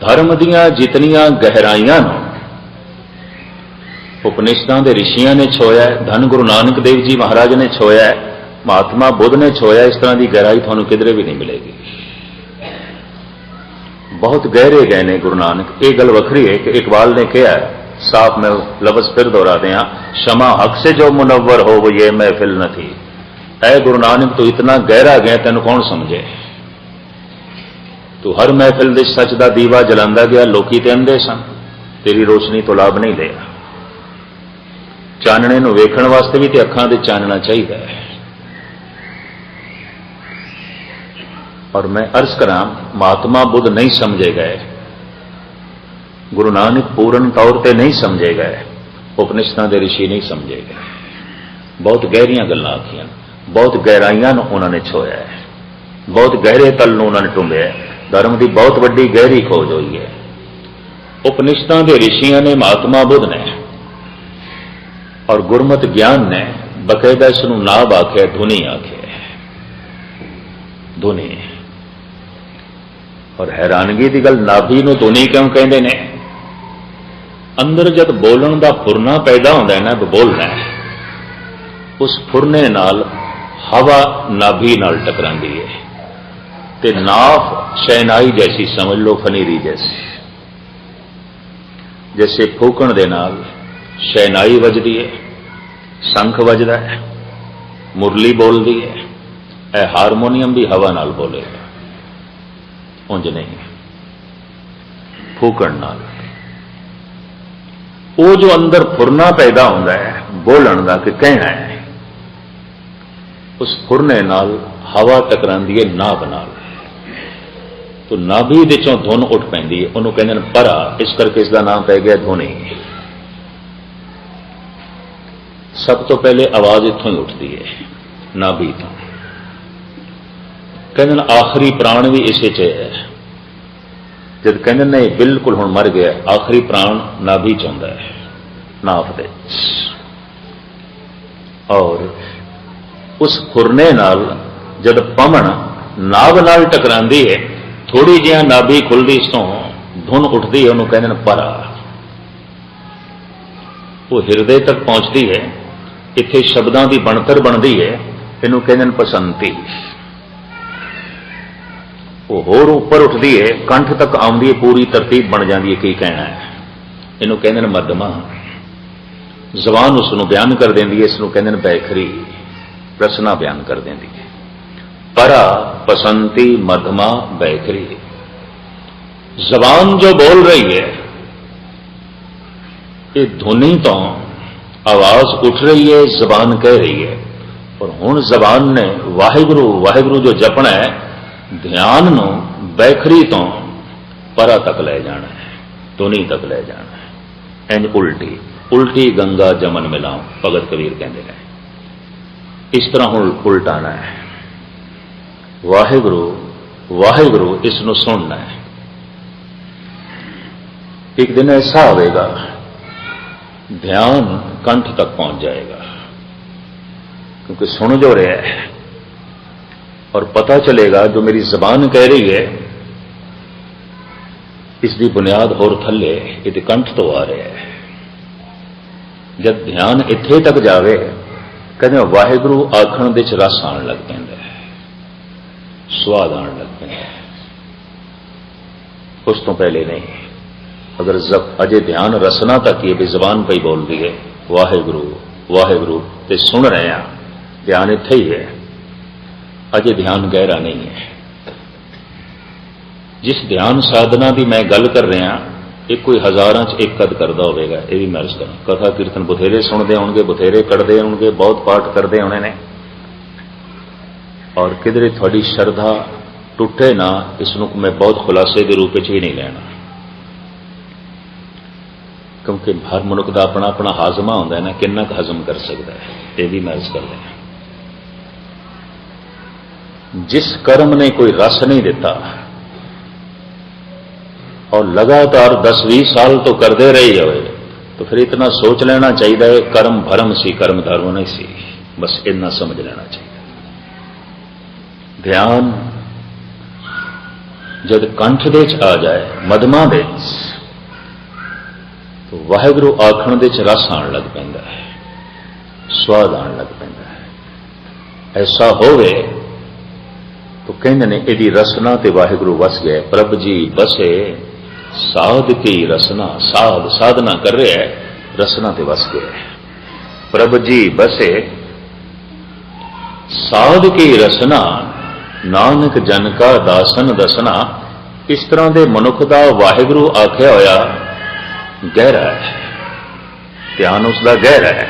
धर्म दियां जितनियां गहराइयां उपनिषदां दे ऋषियां ने छोया है, धन गुरु नानक देव जी महाराज ने छोया है, महात्मा बुद्ध ने छोया, इस तरह की गहराई थानू किधरे भी नहीं मिलेगी। बहुत गहरे गए ने गुरु नानक। एक गल वखरी है कि इकबाल ने कहा है, साफ मैं लफ्ज फिर दोहरा दें, शमा हक से जो मुनव्वर हो वो ये महफिल न थी। ऐ गुरु नानक तू इतना गहरा गया, तेन कौन समझे। तू हर महफिल दे सच का दीवा जलांदा गया, लोकी ते अंधे सन, तेरी रोशनी तो लाभ नहीं लिया। चानने नूं वेखण वास्ते भी ते अखां दे चानना चाहिए। और मैं अर्ज करा, महात्मा बुद्ध नहीं समझे गए, गुरु नानक पूर्ण तौर पर नहीं समझे गए, उपनिषदां दे ऋषि नहीं समझे गए। बहुत गहरियां गल्लां आखियां, बहुत गहराइयां उन्होंने छोया है, बहुत गहरे तल नूं उन्होंने टुंबिया है। धर्म की बहुत वड्डी गहरी खोज हुई है। उपनिषदां दे ऋषियां ने, महात्मा बुद्ध ने और गुरमत ज्ञान ने बकायदा इसनूं नाभ आख्या, धुनी आख्या, धुनी। और हैरानगी की गल, नाभि नूं धुनी क्यों कहते हैं? अंदर जब बोलण का फुरना पैदा होता है ना, बोलना है, उस फुरने नाल हवा नाभि नाल टकरांदी है, ते नाफ शहनाई जैसी समझ लो, फनीरी जैसी। जैसे फूकण दे नाल शहनाई वजदी है, शंख वजदा है, मुरली बोलती है, ए हारमोनीयम भी हवा नाल बोलेगा, उंज नहीं, फूकण नाल। वो जो अंदर फुरना पैदा होता है बोलण का कि कहना है, उस फुरने नाल हवा टकरांदी है नाभ नाल, तो नाभि विचों धुन उठ पैंदी है, उन्होंने कहते हैं परा, इस करके इसका नाम पै गया धुनी। सब तो पहले आवाज इत्थों ही उठती है, नाभि तो। कहते आखिरी प्राण भी इसे च है। जब कहते नहीं बिल्कुल हुण मर गया, आखिरी प्राण नाभि च आउंदा है, नाभ दे। और उस फुरने नाल जब पमन नाभ नाल टकरांदी है, थोड़ी जिहा नाभि खुलदी, इस तो धुन उठती है, उन्होंने कहते हैं परा। वो हिरदे तक पहुंचती है, इत्थे शब्दां की बनतर बनती है, इनू कहते हैं पसंती। वो होर उपर उठती है, कंठ तक आउंदी है, पूरी तरतीब बन जाती है की कहना है, इनू कहते हैं मध्यमा। जबान उसनू बयान कर देंदी है, इसनू कहते हैं बैखरी, रचना बयान कर देंदी है। परा, पसंती, मध्यमा, बैखरी। जबान जो बोल रही है, ये धुनी तो आवाज उठ रही है, जबान कह रही है। और हुण जबान ने वाहिगुरु वाहिगुरु जो जपना है, ध्यान नू बैखरी तो परा तक ले जाना है, धुनी तक ले जाना है। इंज उल्टी उल्टी गंगा जमन मिलाओ, भगत कबीर कहते हैं। इस तरह हुण उल्टाना है, वाहिगुरु वाहिगुरु इसनू सुनना है। एक दिन ऐसा आएगा, ध्यान कंठ तक पहुंच जाएगा, क्योंकि सुन जो रहा है और पता चलेगा जो मेरी जबान कह रही है, इसकी बुनियाद होर थले, ये कंठ तो आ रहा है। जब ध्यान इत्थे तक जावे, कहते वाहिगुरु आखण दे च रस आण लग पैंदा है, स्वाद आण लग पैंदा है, उस तो पहले नहीं। अगर अजे ध्यान रसना तक ही भी जबान पे ही बोल रही है वाहेगुरु वाहेगुरु ते सुन रहे हैं, ध्यान इत्थे ही है, अजे ध्यान गहरा नहीं है। जिस ध्यान साधना की मैं गल कर रहा एक कोई हज़ारां च एक कद करता होगा, यह भी मैं अर्ज करा। कथा कीर्तन बथेरे सुनते होंगे, बथेरे कढ़ते होंगे, बहुत पाठ करते होने ने, और किधरे थोड़ी श्रद्धा टुटे ना, इसनों मैं बहुत खुलासे के रूप में ही नहीं लेना, क्योंकि हर मनुख का अपना अपना हाजमा होंदा है ना, किन्ना क हजम कर सकता है, यह भी मैं अर्ज कर रहा। जिस कर्म ने कोई रस नहीं दिता और लगातार 10-20 साल तो करते रहे हो, तो फिर इतना सोच लेना चाहिए कर्म भरम सी, कर्म धर्म नहीं सी, बस इतना समझ लेना चाहिए। ध्यान जब कंठ दे आ जाए, मधमा दे, तो वाहेगुरु आखण दे रस आन लग पैंदा है, स्वाद आन लग पैंदा है। ऐसा होवे तो कहते ने यदि रसना ते वाहेगुरु वस गए, प्रभ जी बसे साध की रसना, साध साधना कर रहे है, रसना ते वस गए, प्रभ जी बसे साध की रसना, नानक जन का दासन दसना। इस तरह के मनुख का वाहेगुरु आख्या होया गहरा है, ध्यान उसका गहरा है,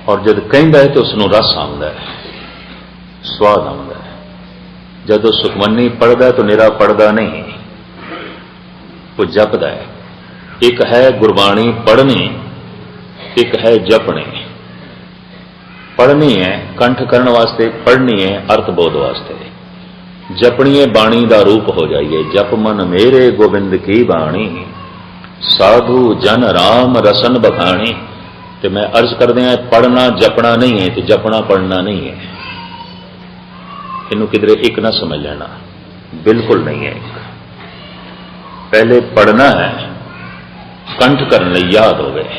और जब कहता है तो उसनों रस आंदा है, स्वाद आंदा है। जदों सुखमनी पढ़ता है तो निरा पढ़ता नहीं, वो जपदा है। एक है गुरबाणी पढ़नी, एक है जपनी। पढ़नी है कंठ करने वास्ते, पढ़नी है अर्थबोध वास्ते। जपनी है बाणी का रूप हो जाइए, जप मन मेरे गोबिंद की बाणी, साधु जन राम रसन बखाणी। तो मैं अर्ज कर दिया पढ़ना जपना नहीं है, तो जपना पढ़ना नहीं है, इनू किधरे एक ना समझ लेना, बिल्कुल नहीं है। पहले पढ़ना है कंठ करने लिए याद हो गए,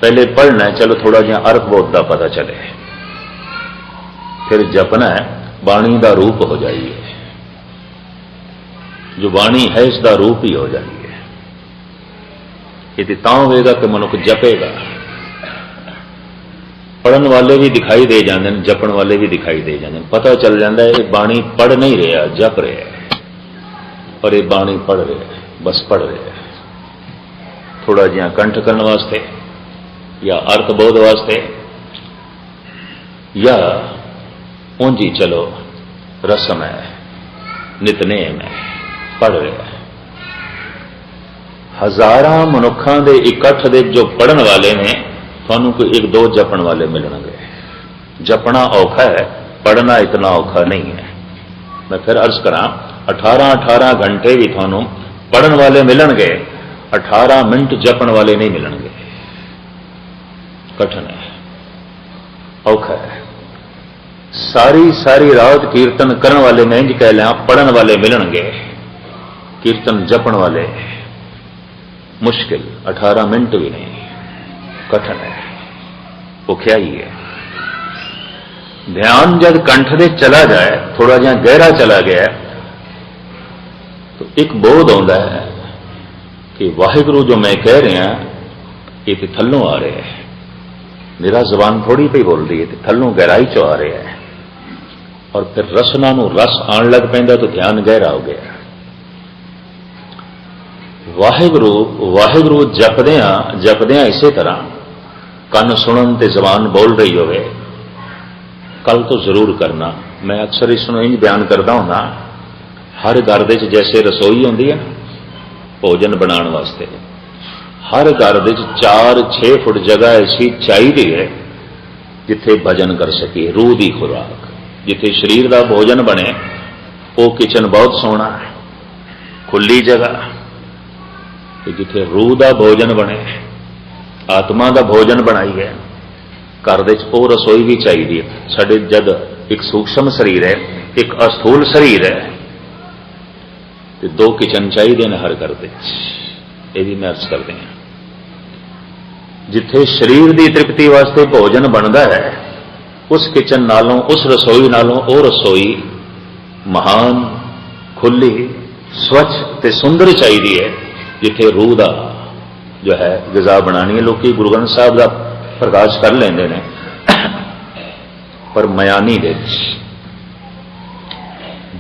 पहले पढ़ना है चलो थोड़ा जिहा अर्थबोध का पता चले, फिर जपना है बाणी का रूप हो जाइए, जो बाणी है इसका रूप ही हो जाइए। ये तां होगा कि मनुख जपेगा। पढ़न वाले भी दिखाई दे जाते हैं, जपन वाले भी दिखाई दे जाते हैं, पता चल जाता है ये बाणी पढ़ नहीं रहा, जप रहा है, और ये बाणी पढ़ रहा है, बस पढ़ रहा है, थोड़ा जिहा कंठ करने वास्ते या अर्थबोध वास्ते, या ऊंजी चलो रस्म है, नितनेम है, पढ़ रहा है। हजारां मनुखों के इकट्ठ दे जो पढ़न वाले ने, थानू कोई एक दो जपन वाले मिलणगे। जपना औखा है, पढ़ना इतना औखा नहीं है। मैं फिर अर्ज करा 18-18 घंटे भी थानू पढ़न वाले मिलणगे, 18 मिनट जपन वाले नहीं मिलणगे। कठिन है, औखा है। सारी सारी रात कीर्तन करने वाले मैं इंज कह लिया, पढ़न वाले मिलणगे, कीर्तन जपन वाले मुश्किल, 18 मिनट भी नहीं, कठिन है, भुखिया ही है। ध्यान जब कंठ दे चला जाए, थोड़ा जिहा गहरा चला गया, तो एक बोध आता है कि वाहिगुरु जो मैं कह रहा ये तो थल्लों आ रहा है, मेरा जबान थोड़ी पे बोल रही है, तो थल्लों गहराई चो आ रहा है, और फिर रसना नूं रस आन लग पैंदा, तो ध्यान गहरा हो गया। वाहिगुरु वाहिगुरु जपदियां इसे तरह कन सुनन ते जबान बोल रही होवे, कल तो जरूर करना। मैं अक्सर इसनूं इंज बयान करता हूं, हर घर दे जैसे रसोई होंदी है भोजन बनाने वास्ते, हर घर दे 4-6 फुट जगह ऐसी चाहिए है जिथे भजन कर सके, रूह की खुराक, जिथे शरीर का भोजन बने। वो किचन बहुत सोहना है, खुली जगह, जिथे रूह का भोजन बने, आत्मा का भोजन बनाई है। घर दे वो रसोई भी चाहिए। साडे जद एक सूक्ष्म शरीर है, एक अस्थूल शरीर है, तो 2 किचन चाहिए ने हर घर दे। ये भी मैं अर्ज करते हैं, जिथे शरीर की तृप्ति वास्ते भोजन बनता है, उस किचन नालों, उस रसोई नालों वो रसोई महान, खुली, स्वच्छ ते सुंदर चाहिए है, जिथे रूह का जो है ग़िज़ा बनानी है। लोग गुरु ग्रंथ साहब का प्रकाश कर लेंदे ने, पर मयानी दे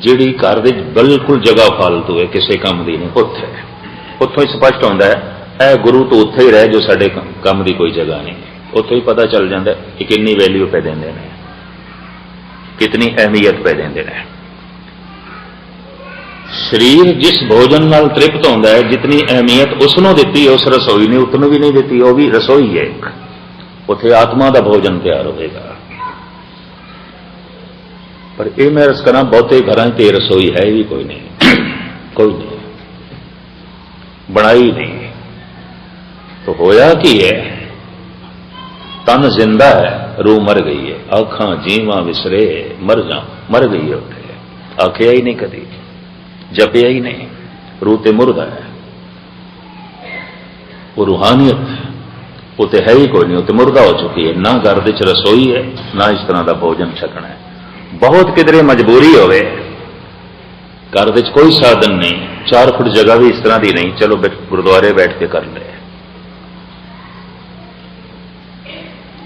जिहड़ी घर दे बिल्कुल जगह फालतू है, किसी काम की नहीं, उत्थों ही स्पष्ट होता है ए गुरु तो उत्थे ही रहे जो साडे काम की कोई जगह नहीं। उत्थों ही पता चल जाता है कि कितनी वैल्यू पे देंदे ने, कितनी अहमियत पे देंदे ने। शरीर जिस भोजन नाल तृप्त होता है, जितनी अहमियत उसनों दी उस रसोई ने उतनों भी नहीं दी। वह भी रसोई है एक, उत्थे आत्मा का भोजन तैयार होगा। पर यह मैं अर्ज करा बहुते घर ते रसोई है भी कोई नहीं, कोई नहीं बनाई नहीं। तो होया कि है, तन जिंदा है, रूह मर गई है। आखां जीवा विसरे मर गई है। उठे आखिया ही नहीं, कदी जपिया ही नहीं, रूह ते मुर्दा है। वो रूहानियत वो तो है ही कोई नहीं, वो तो मुर्दा हो चुकी है। ना घर च रसोई है, ना इस तरह का भोजन छकना है। बहुत किधरे मजबूरी होवे, घर च कोई साधन नहीं, 4 फुट जगह भी इस तरह की नहीं, चलो गुरुद्वारे बैठ के कर ले,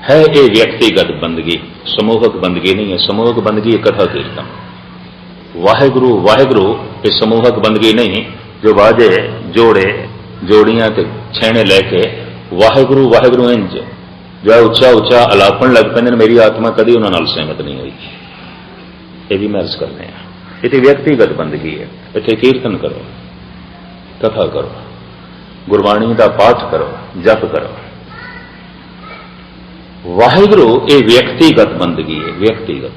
है ये व्यक्तिगत बंदगी, समूहक बंदगी नहीं है। समूहक बंदगी है कथा कीर्तन, वाहेगुरु वाहेगुरु ये समूहक बंदगी नहीं। जो बाजे जोड़े जोड़ियां ते छेने लैके वाहेगुरु वाहेगुरु इंज जो है उच्चा उच्चा अलापन लग पेंदे, मेरी आत्मा कभी उन्होंने सहमत नहीं हुई। ये भी मैं अर्ज करने हैं, ये व्यक्तिगत बंदगी है। इतने कीर्तन करो, कथा करो, गुरबाणी का पाठ करो, जप करो। वाहिगुरु ये व्यक्तिगत बंदगी है, व्यक्तिगत।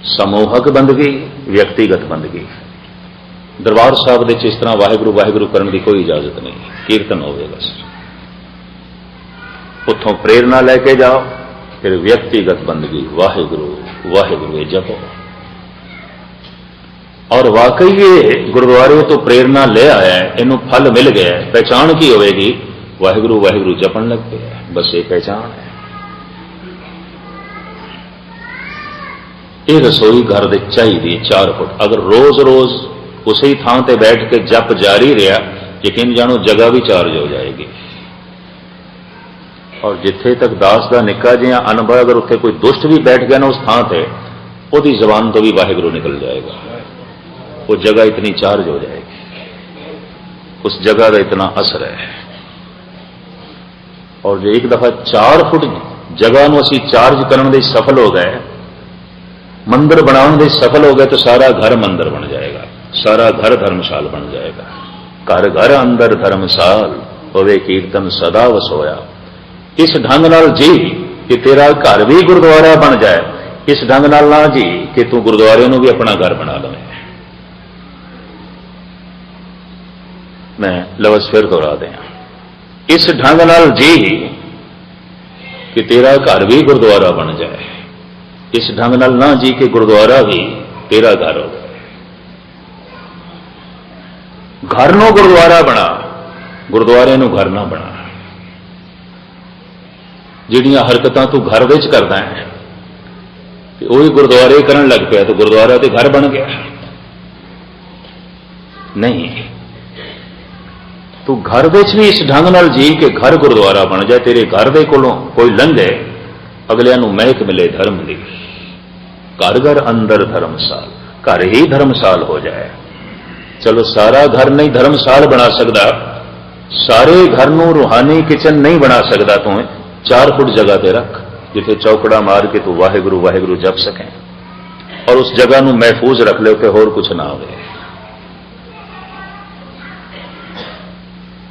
समूहक बंदगी, व्यक्तिगत बंदगी। दरबार साहब दे इस तरह वाहिगुरु वाहिगुरु करने की कोई इजाजत नहीं, कीर्तन होगा सिर्फ। उतों प्रेरणा लैके जाओ, फिर व्यक्तिगत बंदगी वाहिगुरु वाहिगुरु जपो। और वाकई ये गुरुद्वारे तो प्रेरणा ले आया है, इनू फल मिल गया है। पहचान की होगी, वाहिगुरु वाहिगुरु जपन लग गया, बस ये पहचान है। ये रसोई घर दे चाहिए 4 फुट। अगर रोज रोज उसी थां ते बैठ के जप जारी रहा, यकीन जानो जगह भी चार्ज हो जाएगी। और जिथे तक दास का निक्का जिहा अनुभव, अगर उत्थे कोई दुष्ट भी बैठ गया ना उस थां ते, उसकी जबान तो भी वाहिगुरु निकल जाएगा। वो जगह इतनी चार्ज हो जाएगी, उस जगह का इतना असर है। और जो एक दफा 4 फुट जगह को असी चार्ज करने दे सफल हो गए, मंदिर बनाने दे सफल हो गए, तो सारा घर मंदिर बन जाएगा, सारा घर धर्मशाल बन जाएगा। घर घर अंदर धर्मशाल होवे कीर्तन सदा वसोया। इस ढंग नाल जी कि तेरा घर भी गुरुद्वारा बन जाए, इस ढंग नाल ना जी कि तू गुरुद्वारे को भी अपना घर बना लवे। मैं लफ्ज़ फिर दोहरा दें, इस ढंग नाल जी कि तेरा घर भी गुरुद्वारा बन जाए, इस ढंग नाल ना जी कि गुरुद्वारा भी तेरा घर हो जाए। घर नो गुरुद्वारा बना, गुरुद्वारे नो घर ना बना। जिहड़ियां हरकतां तू घर विच करदा है, वही गुरुद्वारे करन लग पिया, तो गुरुद्वारा तो घर बन गया नहीं। तू घर विच भी इस ढंग नाल जी कि घर गुरुद्वारा बन जाए, तेरे घर दे कोलों कोई लंघे, अगलियां नूं महक मिले धर्म दी। घर घर अंदर धर्मशाल, घर ही धर्मशाल हो जाए। चलो सारा घर नहीं धर्मशाल बना सकता, सारे घर नूं रूहानी किचन नहीं बना सकता, तू 4 फुट जगह ते रख, जिथे चौकड़ा मार के तू वाहिगुरु वाहिगुरु जप सके, और उस जगह नूं महफूज रख ले, उत्ते होर कुछ ना होवे।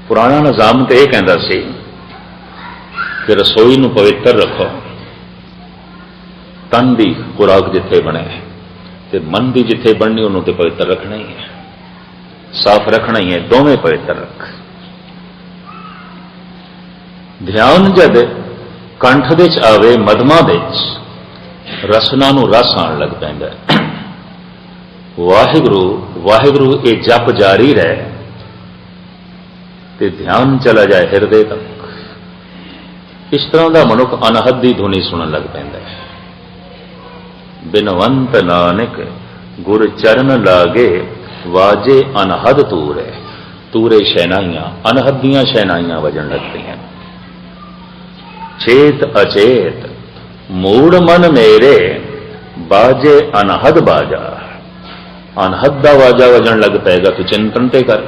पुराना निजाम तो यह कहता सी कि रसोई नूं पवित्र रखो, तन की खुराक जिथे बने, ते मन की जिथे बननी उन्होंने तो पवित्र रखना ही है, साफ रखना ही है, दोवें पवित्र रख। ध्यान जद कंठ दे च आवे, मधमा दे रसना नूं रस आण लग पैंदा है। वाहिगुरु वाहिगुरु ये जप जारी रहे, ते ध्यान चला जाए हिरदे तक। इस तरह का मनुख अनहद की धुनी सुनन लग पैंदा है। बिनवंत नानक गुर चरण लागे, वाजे अनहद तूरे, तूरे शहनाइयां, अनहद दियां शहनाइयां वजन लग पईयां। चेत अचेत मूड़ मन मेरे, बाजे अनहद बाजा, अनहद दा वाजा वजन लग पेगा, तू चिंतन ते कर।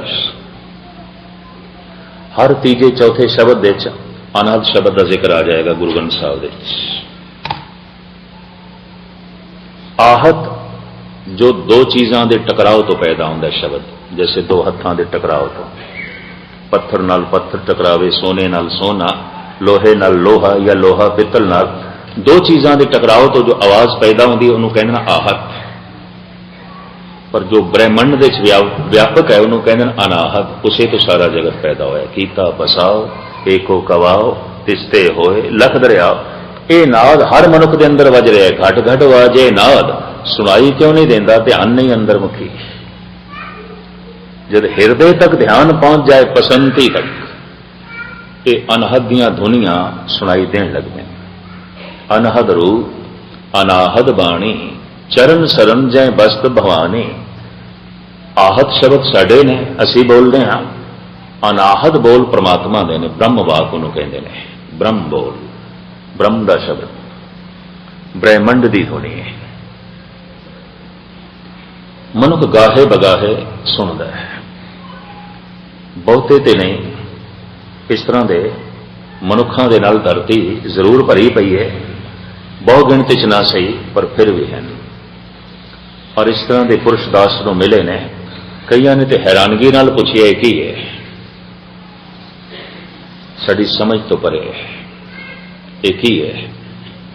हर तीजे चौथे शब्द विच अनहद शब्द का जिक्र आ जाएगा गुरु ग्रंथ साहिब दे। आहत जो दो चीज़ों के टकराव तो पैदा होता है शब्द, जैसे दो हत्थों के टकराव तो, पत्थर नाल पत्थर टकरावे, सोने नाल सोना, लोहे नाल लोहा या लोहा पित्तल नाल, दो चीज़ों के टकराव तो जो आवाज़ पैदा होती है उन्होंने कहना आहत। पर जो ब्रह्मंड दे व्यापक है उन्होंने कहते अनाहत, उसे तो सारा जगत पैदा होया। कीता बसाओ एको कवाओ, तिस्ते होए लख दरियाओ। ये नाद हर मनुख के अंदर वज रहा है, घट घट वाजे नाद, सुनाई क्यों नहीं देता, ध्यान नहीं अंदर मुखी। जब हिरदे तक ध्यान पहुंच जाए, पसंती तक, ये अनहद दियां धुनियां सुनाई देन लगते। अनहद रूप अनाहद बाणी, चरण शरण जै बस्त भवानी। आहत शब्द साडे ने, असी बोलते हाँ। अनाहद बोल परमात्मा दे ने, ब्रह्म वाक उन्होंने कहते हैं। ब्रह्म बोल, ब्रह्म का शब्द, ब्रह्मंड की ध्वनि है। मनुख गाहे बगाहे सुनता है, बहुते ते नहीं। इस तरह के मनुखों के नाल धरती जरूर भरी पई है, बहु गिणती च ना सही, पर फिर भी है। और इस तरह के पुरुष दास नूं मिले ने, कईयां ने तो हैरानगी नाल पुछिया की है, साड़ी समझ तो परे एक ही है।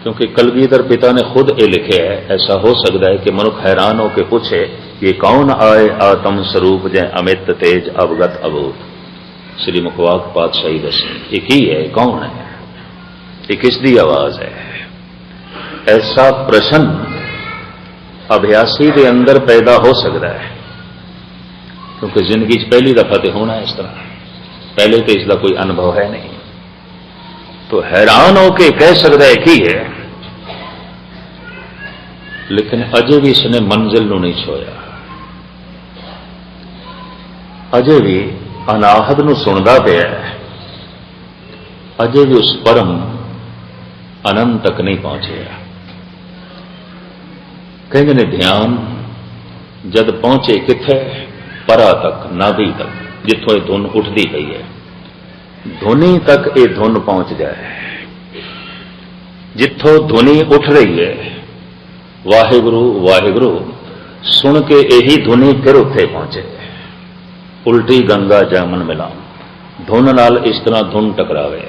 क्योंकि कलगीधर पिता ने खुद ये लिखे है, ऐसा हो सकता है कि मनुख हैरान होकर पूछे ये कौन आए आत्म स्वरूप जै अमित तेज अवगत अबोध। श्री मुखवाक पातशाही दसी एक ही है, कौन है, ये किसकी आवाज है। ऐसा प्रश्न अभ्यासी के अंदर पैदा हो सकता है, क्योंकि जिंदगी पहली दफा तो होना है इस तरह, पहले तो इसका कोई अनुभव है नहीं। तो हैरान होके कह सकता है कि है, लेकिन अजे भी इसने मंजिल नूं नहीं छोया, अजे भी अनाहद नूं सुनदा पिया है, अजे भी उस परम अनंत तक नहीं पहुंचया। कहते ने ध्यान जद पहुंचे किथे, परा तक, नाभि तक, जिथों ये धुन उठती पई है, धुनी तक ये धुन पहुंच जाए। जिथों धुनी उठ रही है, वाहिगुरु वाहिगुरु सुन के यही धुनी फिर उत्थे पहुंचे। उल्टी गंगा जामन मिला, धुन नाल इस तरह धुन टकरावे,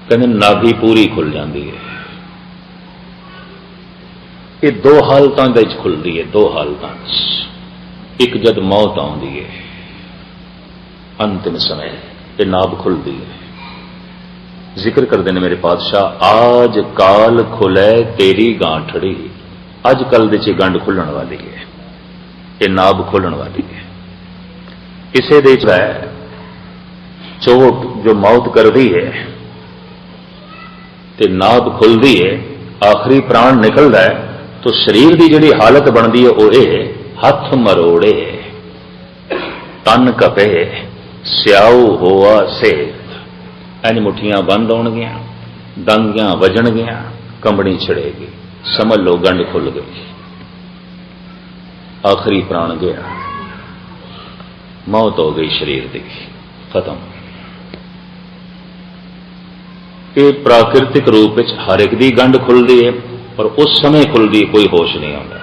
कहते नाभि पूरी खुल जाती है। ये दो हालतां दे विच खुलदी है, दो हालतां। एक जद मौत आउंदी है, अंतिम समय ये नाभ खुलती है। जिक्र करते हैं मेरे पातशाह, आज काल खुलै तेरी गांठड़ी। अज कल दे गंढ खुलण वाली है, ये नाभ खुलण वाली है। इसे दे चोट जो मौत करती है ते नाभ खुलती है, आखिरी प्राण निकलता है, तो शरीर की जिहड़ी हालत बनती है वो ये, हथ मरोड़े तन कपे स्याऊ होआ सेत। इंज मुठियां बंद होणगियां, दंगियां वजणगियां, कंबनी छिड़ेगी, समझ लो गंढ खुल गई, आखिरी प्राण गया, मौत हो गई शरीर की, खत्म। ये प्राकृतिक रूप में हर एक दी गंढ खुलती है, पर उस समय खुलती है, कोई होश नहीं आता,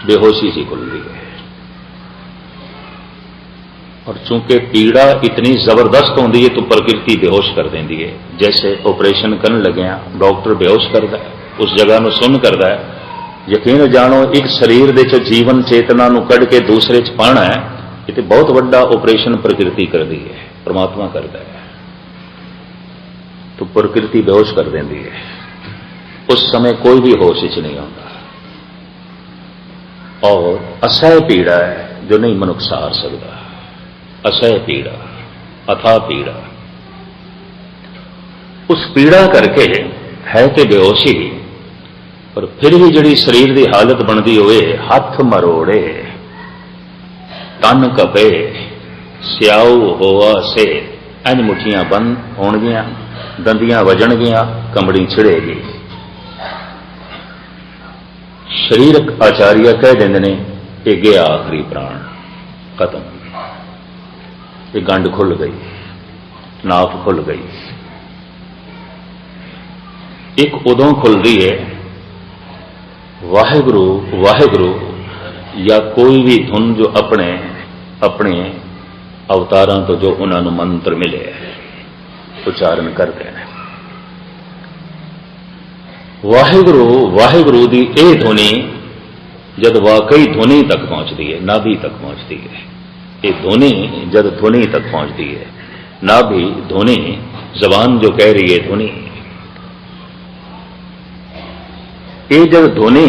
बेहोशी सी खुलती है। और चूंकि पीड़ा इतनी जबरदस्त होती है तो प्रकृति बेहोश कर देती है। जैसे ऑपरेशन करने लगे डॉक्टर बेहोश करता है, उस जगह को सुन करता है। यकीन जानो एक शरीर दे जीवन चेतना कढ़ के दूसरे च पाना है, ये तो बहुत बड़ा ऑपरेशन प्रकृति करती है, परमात्मा करता है। तो प्रकृति बेहोश कर देती है, उस समय कोई भी होश च नहीं आता। और असह पीड़ा है जो नहीं मनुख सहार सकता, असह पीड़ा, अथा पीड़ा। उस पीड़ा करके है कि बेहोशी, पर फिर भी जिहड़ी शरीर की हालत बनती होए, हथ मरोड़े तन कपे सियाऊ होआ से, इंज मुठियां बंद होणगियां, दंदियां वजणगियां, कंबड़ी छिड़ेगी। शरीरक आचार्य कह देंदे ने कि गया आखिरी प्राण, खत्म, ये गंढ खुल गई, नाफ खुल गई। एक उदों खुलती है वाहिगुरु वाहिगुरु या कोई भी धुन जो अपने अपने अवतारां तो जो उन्होंने मंत्र मिले उच्चारण करते हैं। वाहिगुरु वाहिगुरु की यह ध्वनि जब वाकई ध्वनि तक पहुंचती है, नाभि तक पहुंचती है, ये ध्वनि जब ध्वनि तक पहुंचती है, नाभि ध्वनि, जबान जो कह रही है ध्वनि, ये जब ध्वनि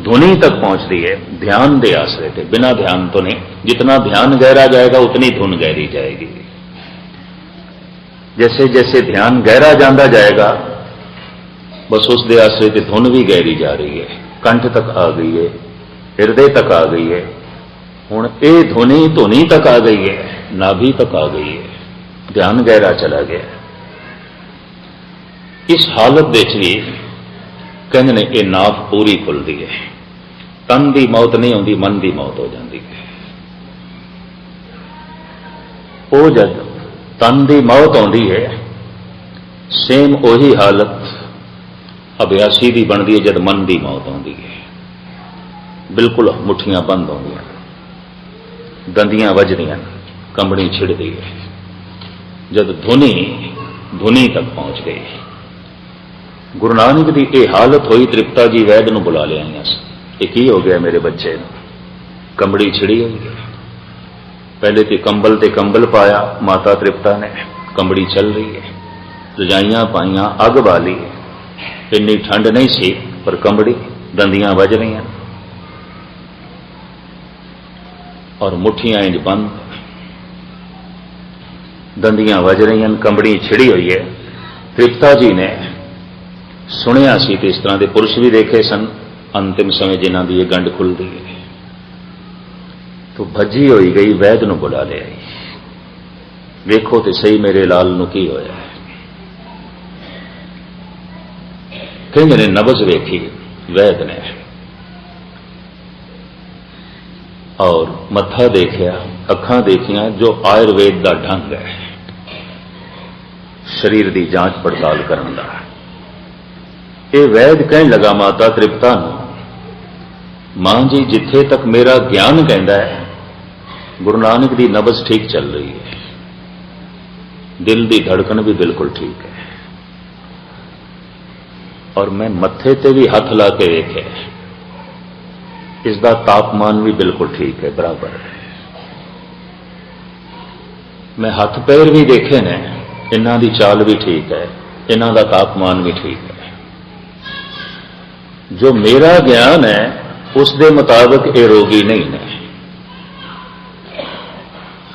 ध्वनि तक पहुंचती है ध्यान दे आश्रय थे, बिना ध्यान तो नहीं। जितना ध्यान गहरा जाएगा उतनी धुन गहरी जाएगी। जैसे जैसे ध्यान गहरा जाता जाएगा बस उस दे आश्रय ते धुन भी गहरी जा रही है, कंठ तक आ गई है, हृदय तक आ गई है, हुण ये ध्वनि धुनी तक आ गई है, नाभि तक आ गई है, ध्यान गहरा चला गया। इस हालत दे भी कहते ने ये नाफ पूरी खुलती है, तन की मौत नहीं होती, मन की मौत हो जाती है। वो जब तन की मौत आती है सेम उही हालत अभ्यासी की बनती है जब मन की मौत आती है। बिल्कुल मुठियां बंद होंदियां, दंदियां वजदियां, कंबड़ी छिड़ती है। जब धुनी धुनी तक पहुंच गई, गुरु नानक की यह हालत हुई, तृप्ता जी वैद नूं बुला लिया, ये की हो गया मेरे बच्चे नूं, कंबड़ी छिड़ी हुई है। पहले तो कंबल पाया माता तृप्ता ने, कंबड़ी चल रही है, रजाइयां पाइयां, अग बाली, इन्नी ठंड नहीं सी पर कंबड़ी, दंदियां वज रही हैं और मुठियां इंज बंद, दंदियां वज रही हैं, कंबड़ी छिड़ी हुई है। तृप्ता जी ने सुनिया सी ते इस तरह के पुरुष भी देखे सन अंतिम समय जिन्हां दी ये गंढ खुलदी है, तो भजी होई गई, वैद नूं बुला लिया, वेखो तो सही मेरे लाल नूं की होया है। कहंदे ने नबज वेखी वैद ने और मत्था देखिया, अखां देखियां, जो आयुर्वेद का ढंग है शरीर की जांच पड़ताल करने का। ये वैद कहन लगा माता तृप्ता नूं, मां जी जिथे तक मेरा ज्ञान कहता है गुरु नानक की नबज ठीक चल रही है, दिल की धड़कन भी बिल्कुल ठीक है, और मैं मत्थे ते भी हाथ ला के वेखे, इसका तापमान भी बिल्कुल ठीक है, बराबर है। मैं हाथ पैर भी देखे ने, इन्हां दी चाल भी ठीक है, इन्हां दा तापमान भी ठीक है। जो मेरा ज्ञान है उस दे मुताबिक ये रोगी नहीं है।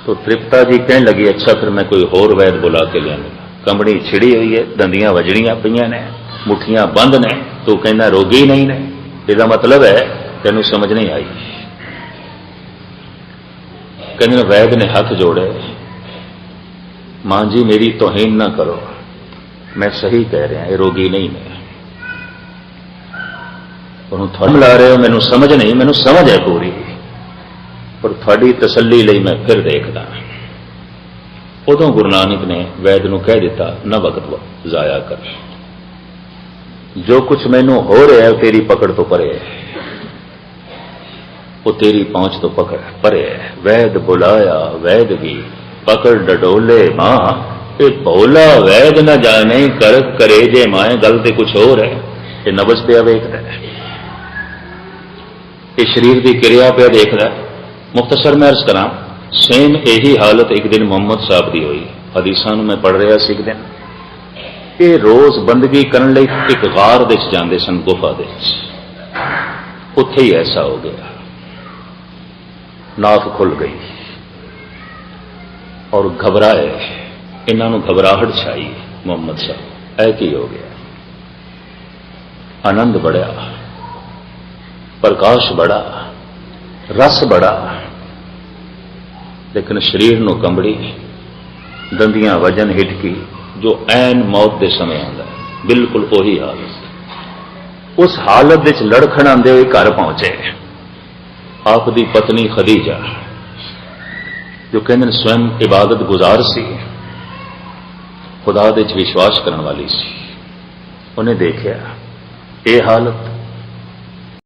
तो तृप्ता जी कहने लगी, अच्छा फिर मैं कोई होर वैद बुला के लिया। कंबड़ी छिड़ी हुई है, दंदियां वजड़ियां पईयां ने, मुठियां बंद ने, तो कहना रोगी नहीं ने, इसका मतलब है तेनू समझ नहीं आई। कहने वैद ने हाथ जोड़े, मां जी मेरी तौहीन ना करो, मैं सही कह रहा, ये रोगी नहीं है। तुम ला रहे हो, मैनू समझ नहीं, मैनू समझ है पूरी, पर थोड़ी तसल्ली लई मैं फिर देखदा। उदों गुरु नानक ने वैद नूं कह दिता, न वक्त जाया कर, जो कुछ मैनू हो रहा है तेरी पकड़ तो परे है, वो तेरी पहुंच तो पकड़ परे है। वैद बुलाया वैद भी पकड़ डडोले मां, ये भोला वैद न जाने कर करे जे माए, गल ते कुछ होर है, ये नबज पिया वेखदा है, ये शरीर की क्रिया पे देखदा है। मुख्तसर मैं अर्ज करा, सेम यही हालत एक दिन मुहम्मद साहब की हुई। हदीसां नूं मैं पढ़ रहा सी एक दिन, ये रोज बंदगी करन लई एक गार दे च जांदे सन, गुफा दे च, उत्थे ही ऐसा हो गया, नाफ खुल गई और घबराए, इन्हां नूं घबराहट छाई। मुहम्मद साहब ऐ की हो गया, आनंद बढ़िया, प्रकाश बड़ा, रस बड़ा, लेकिन शरीर नूं कंबड़ी, दंदियां वजन हिटकी, जो ऐन मौत के समय आता है, बिल्कुल उही हालत। उस हालत विच लड़खण आंदे हुए घर पहुंचे आप दी पत्नी खदीजा, जो कहते स्वयं इबादत गुजार सी, खुदा दे विच विश्वास करने वाली सी। उन्हें देखा ये हालत,